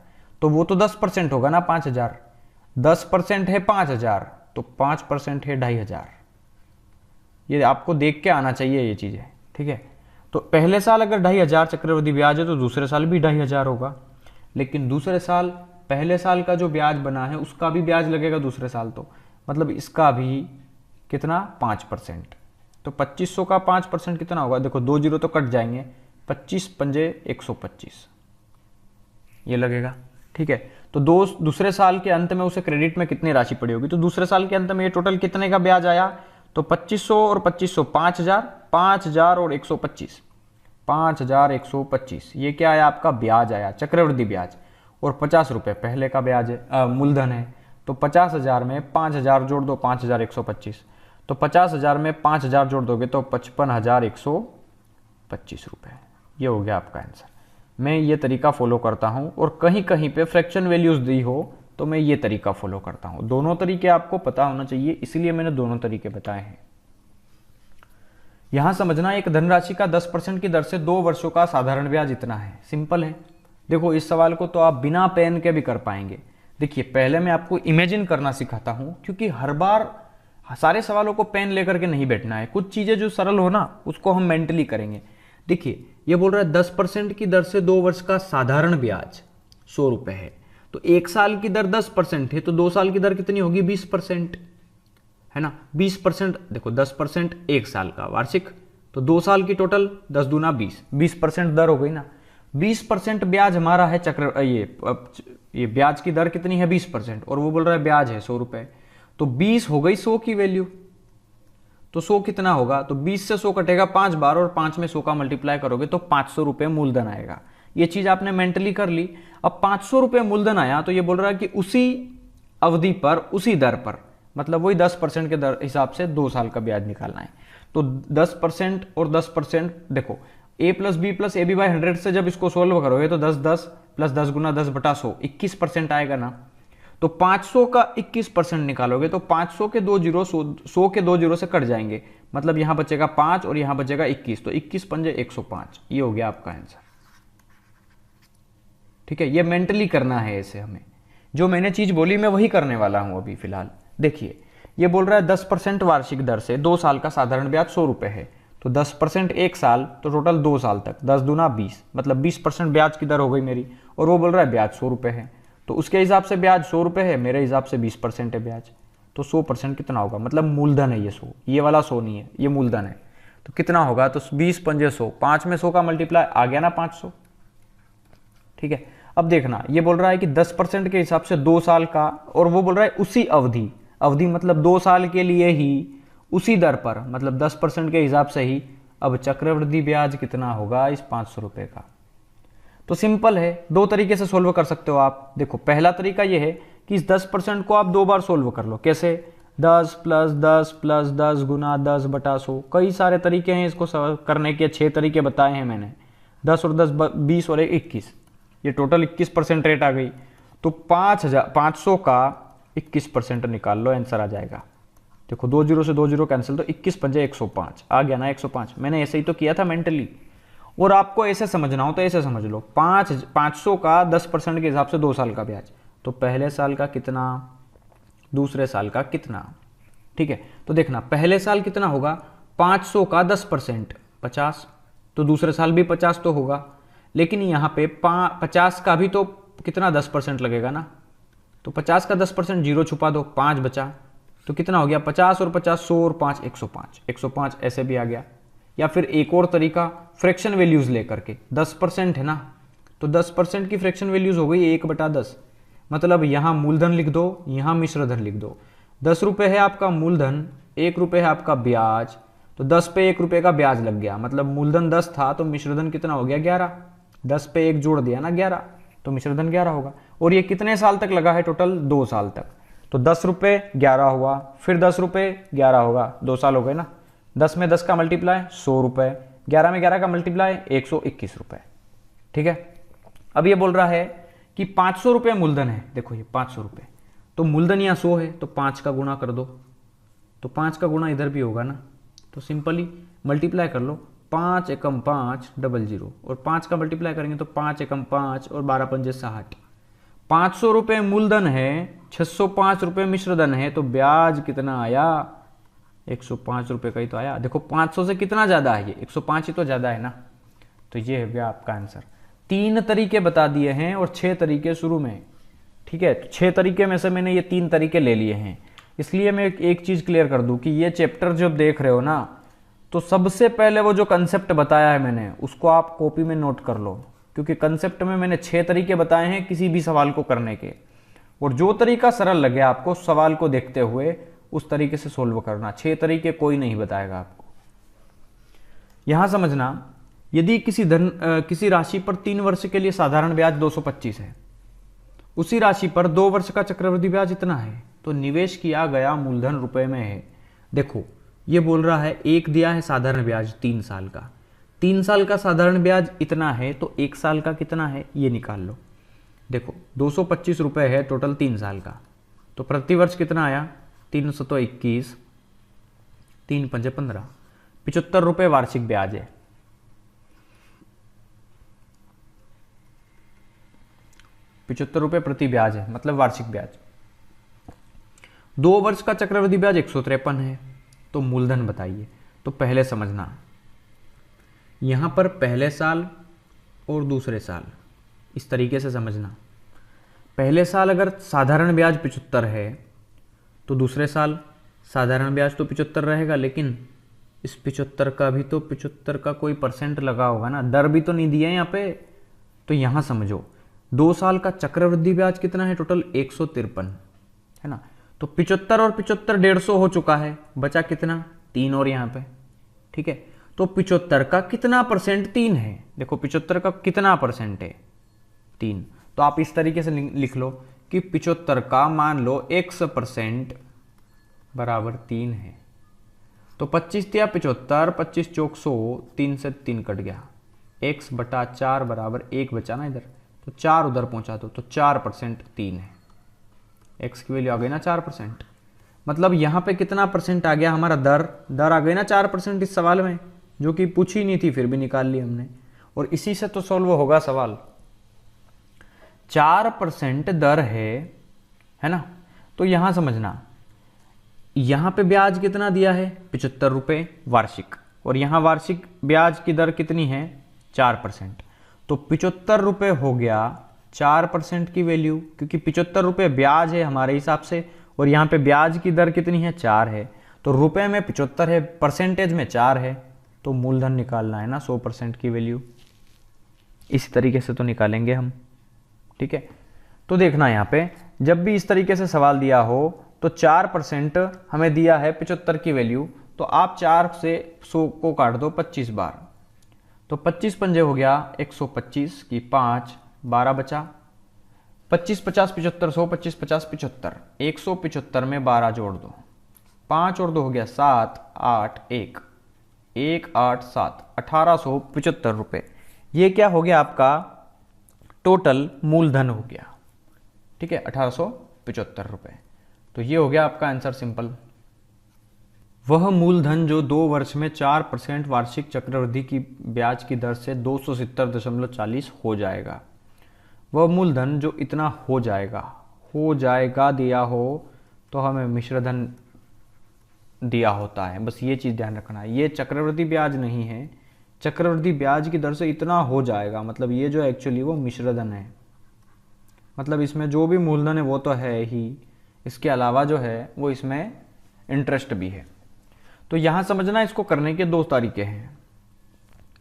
[SPEAKER 1] तो वो तो 10% होगा ना 5,000, 10% है 5,000, तो 5% है 2,500। ये आपको देख के आना चाहिए ये चीज़ें, ठीक है। तो पहले साल अगर 2,500 चक्रवृद्धि ब्याज है तो दूसरे साल भी 2,500 होगा, लेकिन दूसरे साल पहले साल का जो ब्याज बना है उसका भी ब्याज लगेगा दूसरे साल, तो मतलब इसका भी कितना 5%, तो 2500 का 5% कितना होगा, देखो 2 जीरो तो कट जाएंगे, 25 पंजे 125 ये लगेगा, ठीक है। तो दूसरे साल के अंत में उसे क्रेडिट में कितनी राशि पड़ी होगी, तो दूसरे साल के अंत में ये टोटल कितने का ब्याज आया, तो 2500 और 2500 5,000, 5,000 और 125, 5,125, ये क्या आया आपका ब्याज आया चक्रवृद्धि ब्याज, और 50 रुपये पहले का ब्याज है, मूलधन है। तो 50,000 में 5,000 जोड़ दो, 5,125, तो 50,000 में 5,000 जोड़ दोगे तो 55,125 रुपये, ये हो गया आपका आंसर। मैं ये तरीका फॉलो करता हूँ, और कहीं कहीं पे फ्रैक्शन वैल्यूज दी हो तो मैं ये तरीका फॉलो करता हूँ। दोनों तरीके आपको पता होना चाहिए, इसलिए मैंने दोनों तरीके बताए हैं। यहां समझना, एक धनराशि का 10% की दर से 2 वर्षों का साधारण ब्याज इतना है। सिंपल है। देखो इस सवाल को तो आप बिना पेन के भी कर पाएंगे। देखिए पहले मैं आपको इमेजिन करना सिखाता हूं, क्योंकि हर बार सारे सवालों को पेन लेकर के नहीं बैठना है, कुछ चीजें जो सरल हो ना उसको हम मेंटली करेंगे। देखिए ये बोल रहा है 10% की दर से 2 वर्ष का साधारण ब्याज 100 रुपए है, तो 1 साल की दर 10% है, तो 2 साल की दर कितनी होगी 20%, है ना। 20% देखो 10% 1 साल का वार्षिक, तो 2 साल की टोटल 10 दूना 20% दर हो गई ना। 20% ब्याज हमारा है चक्र, ये ब्याज की दर कितनी है 20%, और वो बोल रहा है ब्याज है 100 रुपए, तो 20 हो गई 100 की वैल्यू, तो 100 कितना होगा, तो 20 से 100 कटेगा 5 बार, और 5 में 100 का मल्टीप्लाई करोगे तो 500 रुपये मूलधन आएगा। ये चीज आपने मेंटली कर ली। अब 500 रुपये मूलधन आया, तो ये बोल रहा है कि उसी अवधि पर उसी दर पर, मतलब वही 10% के दर हिसाब से 2 साल का ब्याज निकालना है। तो 10% और 10%, देखो a plus B plus A B by 100 से जब इसको सोल्व करोगे तो 10 प्लस 10 गुना 10 बटा 100 21% आएगा ना। तो 500 का 21% निकालोगे तो 500 के 2 जीरो 100 के 2 जीरो से कट जाएंगे, मतलब यहां बचेगा 5 और यहां बचेगा 21, तो 21 पंजे 105, ये हो गया आपका आंसर। ठीक है, ये मेंटली करना है ऐसे हमें, जो मैंने चीज बोली मैं वही करने वाला हूं अभी फिलहाल। देखिए ये बोल रहा है 10% वार्षिक दर से 2 साल का साधारण ब्याज 100 रुपए है, तो 10% 1 साल, तो टोटल 2 साल तक 10 दूना 20, मतलब 20% ब्याज की दर हो गई मेरी, और वो बोल रहा है ब्याज 100 रुपए है, तो उसके हिसाब से ब्याज 100 रुपए है, मेरे हिसाब से 20% है ब्याज, तो 100% कितना होगा, मतलब मूलधन है ये 100, ये वाला 100 नहीं है, ये मूलधन है, तो कितना होगा, तो 20 पंजे 100, 5 में 100 का मल्टीप्लाई आ गया ना 500। ठीक है, अब देखना ये बोल रहा है कि 10% के हिसाब से 2 साल का, और वो बोल रहा है उसी अवधि, अवधि मतलब 2 साल के लिए ही उसी दर पर, मतलब 10% के हिसाब से ही। अब चक्रवृद्धि ब्याज कितना होगा इस 500 रुपए का, तो सिंपल है, 2 तरीके से सोल्व कर सकते हो आप। देखो पहला तरीका ये है कि इस 10% को आप 2 बार सोल्व कर लो, कैसे, 10 प्लस 10 प्लस 10 गुना 10 बटा 100, कई सारे तरीके हैं इसको करने के, 6 तरीके बताए हैं मैंने, 10 और 10 20 और 21, ये टोटल 21% रेट आ गई, तो 500 का 21% निकाल लो, आंसर आ जाएगा। देखो 2 जीरो से 2 जीरो कैंसिल, तो 21 पंजे 105 आ गया ना, 105, मैंने ऐसे ही तो किया था मेंटली। और आपको ऐसे समझना हो तो ऐसे समझ लो, 500 का 10% के हिसाब से 2 साल का ब्याज, तो पहले साल का कितना, दूसरे साल का कितना। ठीक है, तो देखना पहले साल कितना होगा, 500 का 10% 50, तो दूसरे साल भी 50 तो होगा, लेकिन यहाँ पे 50 का भी तो कितना 10% लगेगा ना, तो 50 का 10% जीरो छुपा दो, 5 बचा, तो कितना हो गया 50 और 50 100 और 5 105, 105 ऐसे भी आ गया। या फिर एक और तरीका फ्रैक्शन वैल्यूज लेकर के, 10% है ना, तो 10% की फ्रैक्शन वैल्यूज हो गई 1/10, मतलब यहाँ मूलधन लिख दो, यहाँ मिश्रधन लिख दो। 10 रुपये है आपका मूलधन, 1 रुपये है आपका ब्याज, तो 10 पे 1 रुपये का ब्याज लग गया, मतलब मूलधन 10 था तो मिश्रधन कितना हो गया 11, 10 पे 1 जोड़ दिया ना 11, तो मिश्रधन 11 होगा। और ये कितने साल तक लगा है, टोटल 2 साल तक, तो 10 रुपये 11 हुआ, फिर 10 रुपये 11 होगा, 2 साल हो गए ना। 10 में 10 का मल्टीप्लाई 100 रुपये, 11 में 11 का मल्टीप्लाई 121 रुपये। ठीक है, अब ये बोल रहा है कि 500 रुपये मूलधन है, देखो ये 500 रुपये, तो मूलधन यहाँ 100 है, तो 5 का गुणा कर दो, तो 5 का गुणा इधर भी होगा ना, तो सिंपली मल्टीप्लाई कर लो, 5 एकम 5 00, और 5 का मल्टीप्लाई करेंगे तो 5 एकम 5 और 12 पंजे 60। 500 रुपये मूलधन है, 605 रुपये मिश्रधन है, तो ब्याज कितना आया, 105 रुपये का ही तो आया। देखो 500 से कितना ज्यादा है, ये 105 ही तो ज्यादा है ना, तो ये है गया आपका आंसर। 3 तरीके बता दिए हैं और 6 तरीके शुरू में। ठीक है, तो 6 तरीके में से मैंने ये 3 तरीके ले लिए हैं, इसलिए मैं एक चीज क्लियर कर दूं कि ये चैप्टर जब देख रहे हो ना, तो सबसे पहले वो जो कंसेप्ट बताया है मैंने उसको आप कॉपी में नोट कर लो, क्योंकि कंसेप्ट में मैंने 6 तरीके बताए हैं किसी भी सवाल को करने के, और जो तरीका सरल लगे आपको सवाल को देखते हुए उस तरीके से सोल्व करना, 6 तरीके कोई नहीं बताएगा आपको। यहां समझना, यदि किसी राशि पर 3 वर्ष के लिए साधारण ब्याज 225 है, उसी राशि पर 2 वर्ष का चक्रवृद्धि ब्याज इतना है, तो निवेश किया गया मूलधन रुपए में है। देखो ये बोल रहा है, एक दिया है साधारण ब्याज 3 साल का, 3 साल का साधारण ब्याज इतना है, तो 1 साल का कितना है ये निकाल लो। देखो 225 रुपए है टोटल 3 साल का, तो प्रति वर्ष कितना आया 321, 3 पंजे 15, 75 रुपए वार्षिक ब्याज है। 75 रुपए प्रति ब्याज है, मतलब वार्षिक ब्याज। 2 वर्ष का चक्रवृद्धि ब्याज 153 है, तो मूलधन बताइए। तो पहले समझना, यहां पर पहले साल और दूसरे साल इस तरीके से समझना। पहले साल अगर साधारण ब्याज 75 है तो दूसरे साल साधारण ब्याज तो 75 रहेगा, लेकिन इस 75 का भी तो 75 का कोई परसेंट लगा होगा ना, दर भी तो नहीं दिया है यहाँ पे। तो यहाँ समझो 2 साल का चक्रवृद्धि ब्याज कितना है, टोटल 153 है ना। तो 75 और 75 150 हो चुका है, बचा कितना 3 और यहाँ पे, ठीक है। तो 75 का कितना परसेंट 3 है, देखो 75 का कितना परसेंट है 3। तो आप इस तरीके से लिख लो कि 75 का मान लो x% बराबर 3 है। तो 25 दिया 75, 25 चौक 100, 3 से 3 कट गया, x/4 बराबर 1 बचा ना इधर, तो 4 उधर पहुंचा दो, तो 4% 3 है। x की वैल्यू आ गई ना 4%। मतलब यहाँ पे कितना परसेंट आ गया हमारा, दर आ गई ना 4% इस सवाल में, जो कि पूछी नहीं थी फिर भी निकाल ली हमने। और इसी से तो सॉल्व होगा सवाल। 4% दर है ना। तो यहां समझना, यहां पे ब्याज कितना दिया है 75 रुपए वार्षिक, और यहां वार्षिक ब्याज की दर कितनी है 4%। तो 75 रुपए हो गया 4% की वैल्यू, क्योंकि 75 रुपए ब्याज है हमारे हिसाब से, और यहां पे ब्याज की दर कितनी है 4 है। तो रुपए में 75 है, परसेंटेज में 4 है, तो मूलधन निकालना है ना 100% की वैल्यू। इस तरीके से तो निकालेंगे हम, ठीक है। तो देखना यहाँ पे जब भी इस तरीके से सवाल दिया हो तो 4% हमें दिया है 75 की वैल्यू, तो आप 4 से 100 को काट दो 25 बार, तो 25 पंजे हो गया 125 की 5, 12 बचा। 25 50 75 100, 25 50 75, 175 में 12 जोड़ दो, 5 और 2 हो गया 7, 8 1, 1 8 7, 1875 रुपये। ये क्या हो गया आपका टोटल मूलधन हो गया, ठीक है 1875 रुपये। तो ये हो गया आपका आंसर सिंपल। वह मूलधन जो 2 वर्ष में 4% वार्षिक चक्रवृद्धि की ब्याज की दर से 270.40 हो जाएगा। वह मूलधन जो इतना हो जाएगा दिया हो तो हमें मिश्रधन दिया होता है, बस ये चीज़ ध्यान रखना है। ये चक्रवृद्धि ब्याज नहीं है, चक्रवृद्धि ब्याज की दर से इतना हो जाएगा, मतलब ये जो एक्चुअली वो मिश्रधन है, मतलब इसमें जो भी मूलधन है वो तो है ही, इसके अलावा जो है वो इसमें इंटरेस्ट भी है। तो यहाँ समझना, इसको करने के 2 तरीके हैं।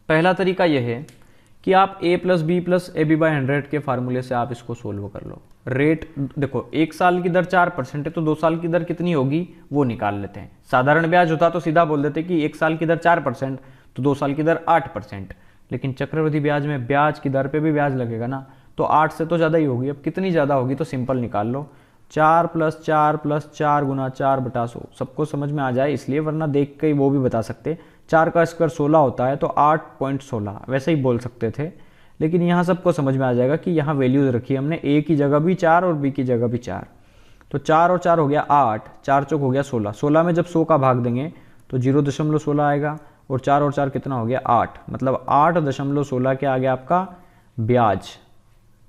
[SPEAKER 1] पहला तरीका यह है कि आप a + b + AB/100 के फार्मूले से आप इसको सोल्व कर लो। रेट देखो 1 साल की दर 4% है, तो 2 साल की दर कितनी होगी वो निकाल लेते हैं। साधारण ब्याज होता तो सीधा बोल देते कि 1 साल की दर 4% तो 2 साल की दर 8%, लेकिन चक्रवृद्धि ब्याज में ब्याज की दर पे भी ब्याज लगेगा ना, तो 8 से तो ज़्यादा ही होगी। अब कितनी ज़्यादा होगी तो सिंपल निकाल लो, 4 + 4 + 4 × 4/100। सबको समझ में आ जाए इसलिए, वरना देख के वो भी बता सकते। 4 का स्क्वायर 16 होता है, तो 8.16 वैसे ही बोल सकते थे, लेकिन यहाँ सबको समझ में आ जाएगा कि यहाँ वैल्यूज रखी हमने, a की जगह भी 4 और b की जगह भी 4। तो 4 और 4 हो गया 8, 4 चौक हो गया 16, 16 में जब 100 का भाग देंगे तो 0.16 आएगा, और 4 और 4 कितना हो गया 8, मतलब 8.16 क्या आ गया आपका ब्याज,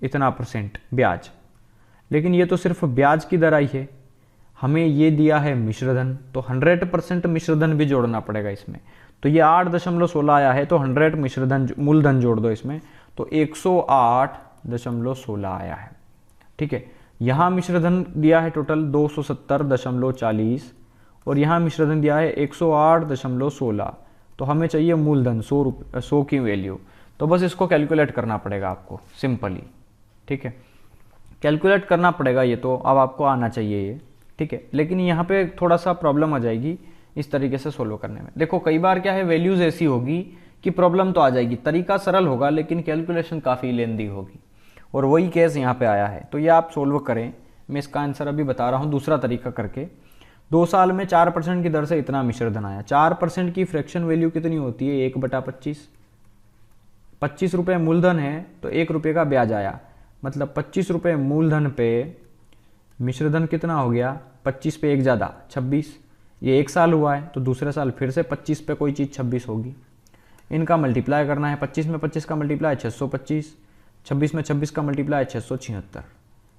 [SPEAKER 1] इतना % ब्याज। लेकिन ये तो सिर्फ ब्याज की दर आई है, हमें ये दिया है मिश्रधन, तो 100% मिश्रधन भी जोड़ना पड़ेगा इसमें। तो ये 8.16 आया है, तो 100 मिश्रधन मूलधन जोड़ दो इसमें, तो 108.16 आया है, ठीक है। यहाँ मिश्रधन दिया है टोटल 270.40, और यहाँ मिश्रधन दिया है 108.16, तो हमें चाहिए मूलधन 100 की वैल्यू। तो बस इसको कैलकुलेट करना पड़ेगा आपको सिंपली, ठीक है, कैलकुलेट करना पड़ेगा। ये तो अब आपको आना चाहिए ये, ठीक है। लेकिन यहाँ पे थोड़ा सा प्रॉब्लम आ जाएगी इस तरीके से सोल्व करने में। देखो कई बार क्या है, वैल्यूज ऐसी होगी कि प्रॉब्लम तो आ जाएगी, तरीका सरल होगा लेकिन कैलकुलेशन काफ़ी लेंदी होगी, और वही केस यहाँ पे आया है। तो ये आप सोल्व करें, मैं इसका आंसर अभी बता रहा हूँ दूसरा तरीका करके। 2 साल में 4% की दर से इतना मिश्रधन आया। 4% की फ्रैक्शन वैल्यू कितनी होती है 1/25। 25 रुपये मूलधन है तो 1 रुपये का ब्याज आया, मतलब 25 रुपये मूलधन पे मिश्रधन कितना हो गया, 25 पे 1 ज़्यादा 26। ये 1 साल हुआ है, तो दूसरे साल फिर से 25 पे कोई चीज़ 26 होगी। इनका मल्टीप्लाई करना है, 25 में 25 का मल्टीप्लाई 625, 26 में 26 का मल्टीप्लाई 676।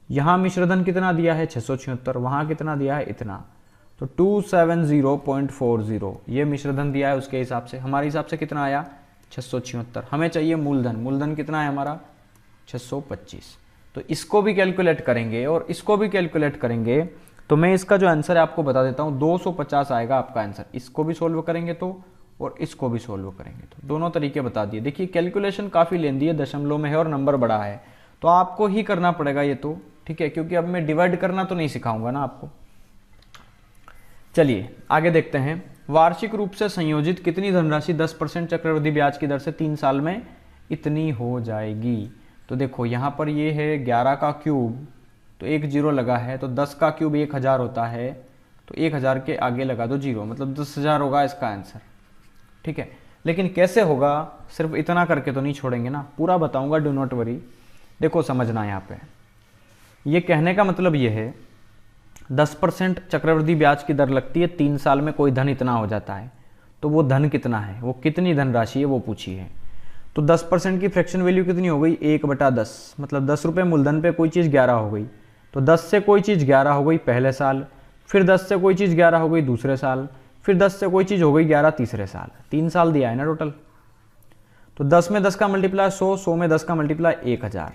[SPEAKER 1] यहाँ मिश्रधन कितना दिया है 676, वहाँ कितना दिया है इतना, तो 270.40 ये मिश्रधन दिया है उसके हिसाब से। हमारे हिसाब से कितना आया 676। हमें चाहिए मूलधन, मूलधन कितना है हमारा 625। तो इसको भी कैलकुलेट करेंगे और इसको भी कैलकुलेट करेंगे, तो मैं इसका जो आंसर है आपको बता देता हूँ, 250 आएगा आपका आंसर। इसको भी सोल्व करेंगे तो और इसको भी सोल्व करेंगे तो, दोनों तरीके बता दिए। देखिए कैलकुलेशन काफ़ी लेंदी है, दशमलव में है और नंबर बड़ा है, तो आपको ही करना पड़ेगा ये तो, ठीक है, क्योंकि अब मैं डिवाइड करना तो नहीं सिखाऊंगा ना आपको। चलिए आगे देखते हैं। वार्षिक रूप से संयोजित कितनी धनराशि 10% चक्रवृद्धि ब्याज की दर से 3 साल में इतनी हो जाएगी। तो देखो यहाँ पर ये है 11 का क्यूब, तो एक जीरो लगा है, तो 10 का क्यूब 1000 होता है, तो 1000 के आगे लगा दो जीरो, मतलब 10,000 होगा इसका आंसर, ठीक है। लेकिन कैसे होगा, सिर्फ इतना करके तो नहीं छोड़ेंगे ना, पूरा बताऊंगा, डू नॉट वरी। देखो समझना यहाँ पे, ये कहने का मतलब ये है 10% चक्रवृद्धि ब्याज की दर लगती है, 3 साल में कोई धन इतना हो जाता है, तो वो धन कितना है, वो कितनी धनराशि है वो पूछी है। तो 10% की फ्रैक्शन वैल्यू कितनी हो गई 1/10, मतलब 10 रुपये मूलधन पे कोई चीज़ 11 हो गई, तो 10 से कोई चीज़ 11 हो गई पहले साल, फिर 10 से कोई चीज़ 11 हो गई दूसरे साल, फिर 10 से कोई चीज़ हो गई 11 तीसरे साल। 3 साल दिया है ना टोटल। तो 10 में 10 का मल्टीप्लाई 100, 100 में 10 का मल्टीप्लाई 1000,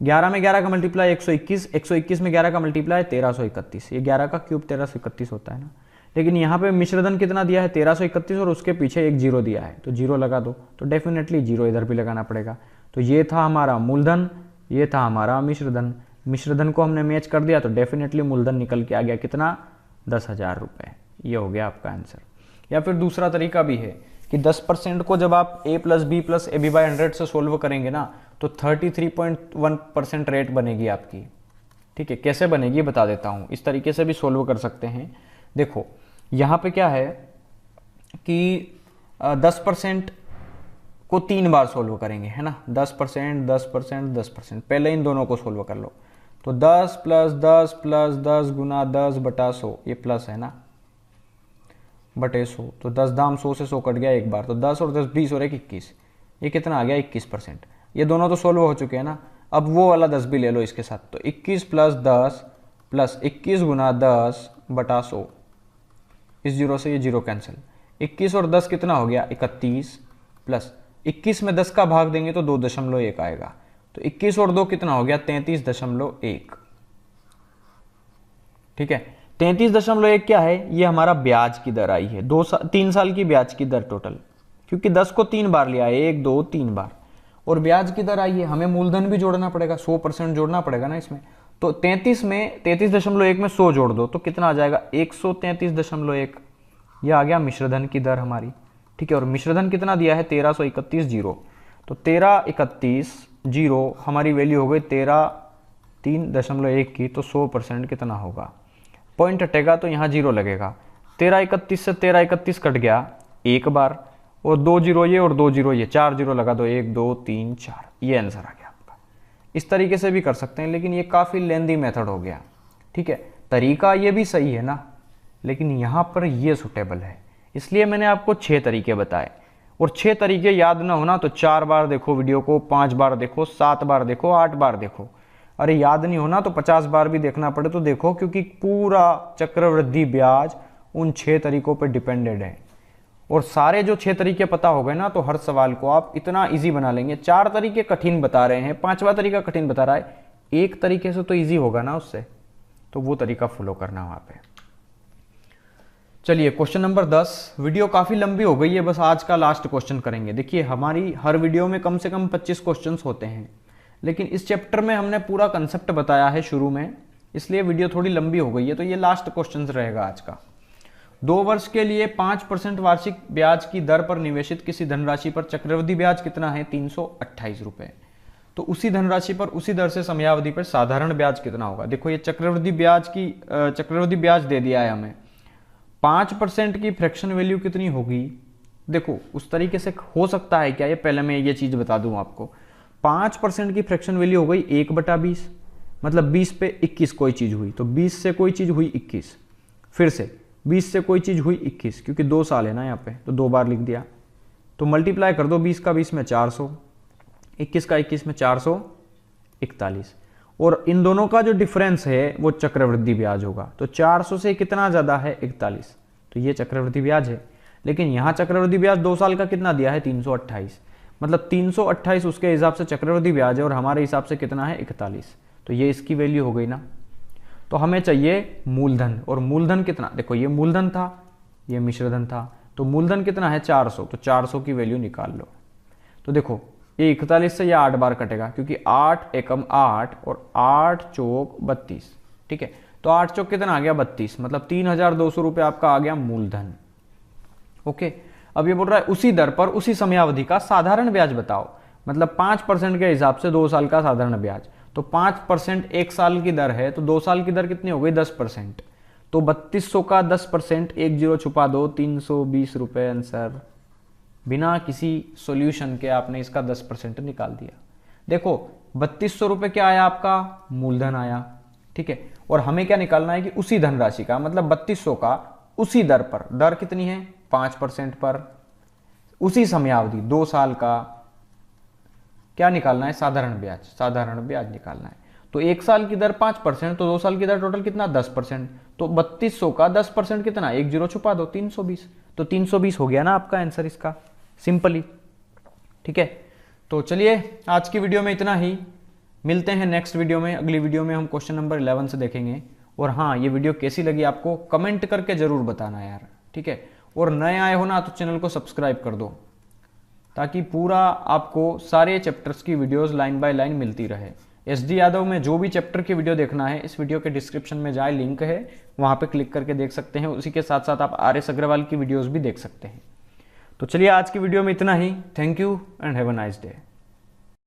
[SPEAKER 1] 11 में 11 का मल्टीप्लाई 121, 121 में 11 का मल्टीप्लाई 1331। ये 11 का क्यूब 1331 होता है ना। लेकिन यहाँ पे मिश्रधन कितना दिया है 1331 और उसके पीछे एक जीरो दिया है, तो जीरो लगा दो, तो डेफिनेटली जीरो इधर भी लगाना पड़ेगा। तो ये था हमारा मूलधन, ये था हमारा मिश्रधन। मिश्रधन को हमने मैच कर दिया तो डेफिनेटली मूलधन निकल के आ गया कितना 10,000 रुपये। ये हो गया आपका आंसर। या फिर दूसरा तरीका भी है कि 10% को जब आप a + b + ab/100 से सोल्व करेंगे ना, तो 33.1% रेट बनेगी आपकी, ठीक है। कैसे बनेगी बता देता हूँ, इस तरीके से भी सोल्व कर सकते हैं। देखो यहाँ पे क्या है कि 10% को 3 बार सोल्व करेंगे, है ना, 10%, 10%, 10%। पहले इन दोनों को सोल्व कर लो, तो 10 + 10 + 10 गुना 10/100, ये प्लस है ना, बटे 100, तो 10 दाम 100 से 100 कट गया एक बार, तो 10 और 10 20 और 1 21, ये कितना आ गया 21%। ये दोनों तो सोल्व हो चुके हैं ना। अब वो वाला 10 भी ले लो इसके साथ, तो 21 + 10 + 21 गुना 10/100, इस जीरो से ये जीरो कैंसिल, 21 और 10 कितना हो गया 31, प्लस 21 में 10 का भाग देंगे तो 2.1 आएगा, तो 21 और 2 कितना हो गया 33.1, ठीक है। 33.1 क्या है, ये हमारा ब्याज की दर आई है, 3 साल की ब्याज की दर टोटल, क्योंकि 10 को 3 बार लिया है, 1 2 3 बार, और ब्याज की दर आई है। हमें मूलधन भी जोड़ना पड़ेगा, 100% जोड़ना पड़ेगा ना इसमें, तो 33 में 33.1 में 100 जोड़ दो तो कितना आ जाएगा 133.1, ये आ गया मिश्रधन की दर हमारी, ठीक है। और मिश्रधन कितना दिया है 1331 जीरो, तो 1331 जीरो हमारी वैल्यू हो गई 13.1 की, तो 100% कितना होगा, पॉइंट हटेगा तो यहाँ जीरो लगेगा, 1331 से 1331 कट गया एक बार, और 2 जीरो ये और 2 जीरो ये, 4 जीरो लगा दो, 1 2 3 4, ये आंसर आ गया आपका। इस तरीके से भी कर सकते हैं, लेकिन ये काफ़ी लेंदी मेथड हो गया, ठीक है। तरीका ये भी सही है ना, लेकिन यहाँ पर ये सुटेबल है, इसलिए मैंने आपको 6 तरीके बताए। और 6 तरीके याद ना होना तो 4 बार देखो वीडियो को, 5 बार देखो, 7 बार देखो, 8 बार देखो। अरे याद नहीं होना तो 50 बार भी देखना पड़े तो देखो, क्योंकि पूरा चक्रवृद्धि ब्याज उन 6 तरीकों पर डिपेंडेड है। और सारे जो 6 तरीके पता हो गए ना, तो हर सवाल को आप इतना इजी बना लेंगे। 4 तरीके कठिन बता रहे हैं, 5वां तरीका कठिन बता रहा है, एक तरीके से तो इजी होगा ना उससे, तो वो तरीका फॉलो करना वहाँ पे। चलिए क्वेश्चन नंबर 10। वीडियो काफ़ी लंबी हो गई है, बस आज का लास्ट क्वेश्चन करेंगे। देखिए हमारी हर वीडियो में कम से कम 25 क्वेश्चंस होते हैं, लेकिन इस चैप्टर में हमने पूरा कंसेप्ट बताया है शुरू में, इसलिए वीडियो थोड़ी लंबी हो गई है। तो ये लास्ट क्वेश्चन रहेगा आज का। 2 वर्ष के लिए 5% वार्षिक ब्याज की दर पर निवेशित किसी धनराशि पर चक्रवृद्धि ब्याज कितना है 328 रुपये। तो उसी धनराशि पर उसी दर से समयावधि पर साधारण ब्याज कितना होगा। देखो ये चक्रवृद्धि ब्याज दे दिया है हमें, 5% की फ्रैक्शन वैल्यू कितनी होगी। देखो उस तरीके से हो सकता है क्या, ये पहले मैं ये चीज़ बता दूं आपको। 5% की फ्रैक्शन वैल्यू हो गई 1/20, मतलब 20 पे 21 कोई चीज़ हुई, तो 20 से कोई चीज़ हुई 21, फिर से 20 से कोई चीज़ हुई 21, क्योंकि 2 साल है ना यहाँ पे, तो 2 बार लिख दिया। तो मल्टीप्लाई कर दो 20 का 20 में 400, 21 का 21 में 441, और इन दोनों का जो डिफरेंस है वो चक्रवृद्धि ब्याज होगा। तो 400 से कितना ज़्यादा है 41, तो ये चक्रवृद्धि ब्याज है। लेकिन यहाँ चक्रवृद्धि ब्याज 2 साल का कितना दिया है 328, मतलब 328 उसके हिसाब से चक्रवृद्धि ब्याज है और हमारे हिसाब से कितना है 41, तो ये इसकी वैल्यू हो गई ना। तो हमें चाहिए मूलधन, और मूलधन कितना, देखो ये मूलधन था, ये मिश्रधन था, तो मूलधन कितना है 400, तो 400 की वैल्यू निकाल लो। तो देखो ये 41 से ये 8 बार कटेगा, क्योंकि 8 एकम 8 और 8 चौक 32, ठीक है। तो 8 चौक कितना आ गया 32, मतलब 3200 रुपये आपका आ गया मूलधन। ओके, अब ये बोल रहा है उसी दर पर उसी समयावधि का साधारण ब्याज बताओ, मतलब 5% के हिसाब से 2 साल का साधारण ब्याज। तो 5% 1 साल की दर है, तो 2 साल की दर कितनी हो गई 10%। तो 3200 का 10%, एक जीरो छुपा दो, 320 रुपये आंसर। बिना किसी सॉल्यूशन के आपने इसका 10% निकाल दिया। देखो 3200 रुपये क्या आया आपका मूलधन आया, ठीक है। और हमें क्या निकालना है कि उसी धनराशि का, मतलब 3200 का उसी दर पर, दर कितनी है 5% पर, उसी समयावधि 2 साल का क्या निकालना है साधारण ब्याज, साधारण ब्याज निकालना है। तो 1 साल की दर 5%, तो 2 साल की दर टोटल कितना 10%। तो 3200 का 10% कितना, एक जीरो छुपा दो 320, तो 320 हो गया ना आपका आंसर इसका, सिंपली, ठीक है। तो चलिए आज की वीडियो में इतना ही, मिलते हैं नेक्स्ट वीडियो में। अगली वीडियो में हम क्वेश्चन नंबर 11 से देखेंगे। और हाँ, ये वीडियो कैसी लगी आपको कमेंट करके जरूर बताना यार, ठीक है। और नए आए हो ना तो चैनल को सब्सक्राइब कर दो, ताकि पूरा आपको सारे चैप्टर्स की वीडियोस लाइन बाय लाइन मिलती रहे। SD यादव में जो भी चैप्टर की वीडियो देखना है, इस वीडियो के डिस्क्रिप्शन में जाए लिंक है, वहाँ पे क्लिक करके देख सकते हैं। उसी के साथ साथ आप RS अग्रवाल की वीडियोस भी देख सकते हैं। तो चलिए आज की वीडियो में इतना ही। Thank you and have a nice day.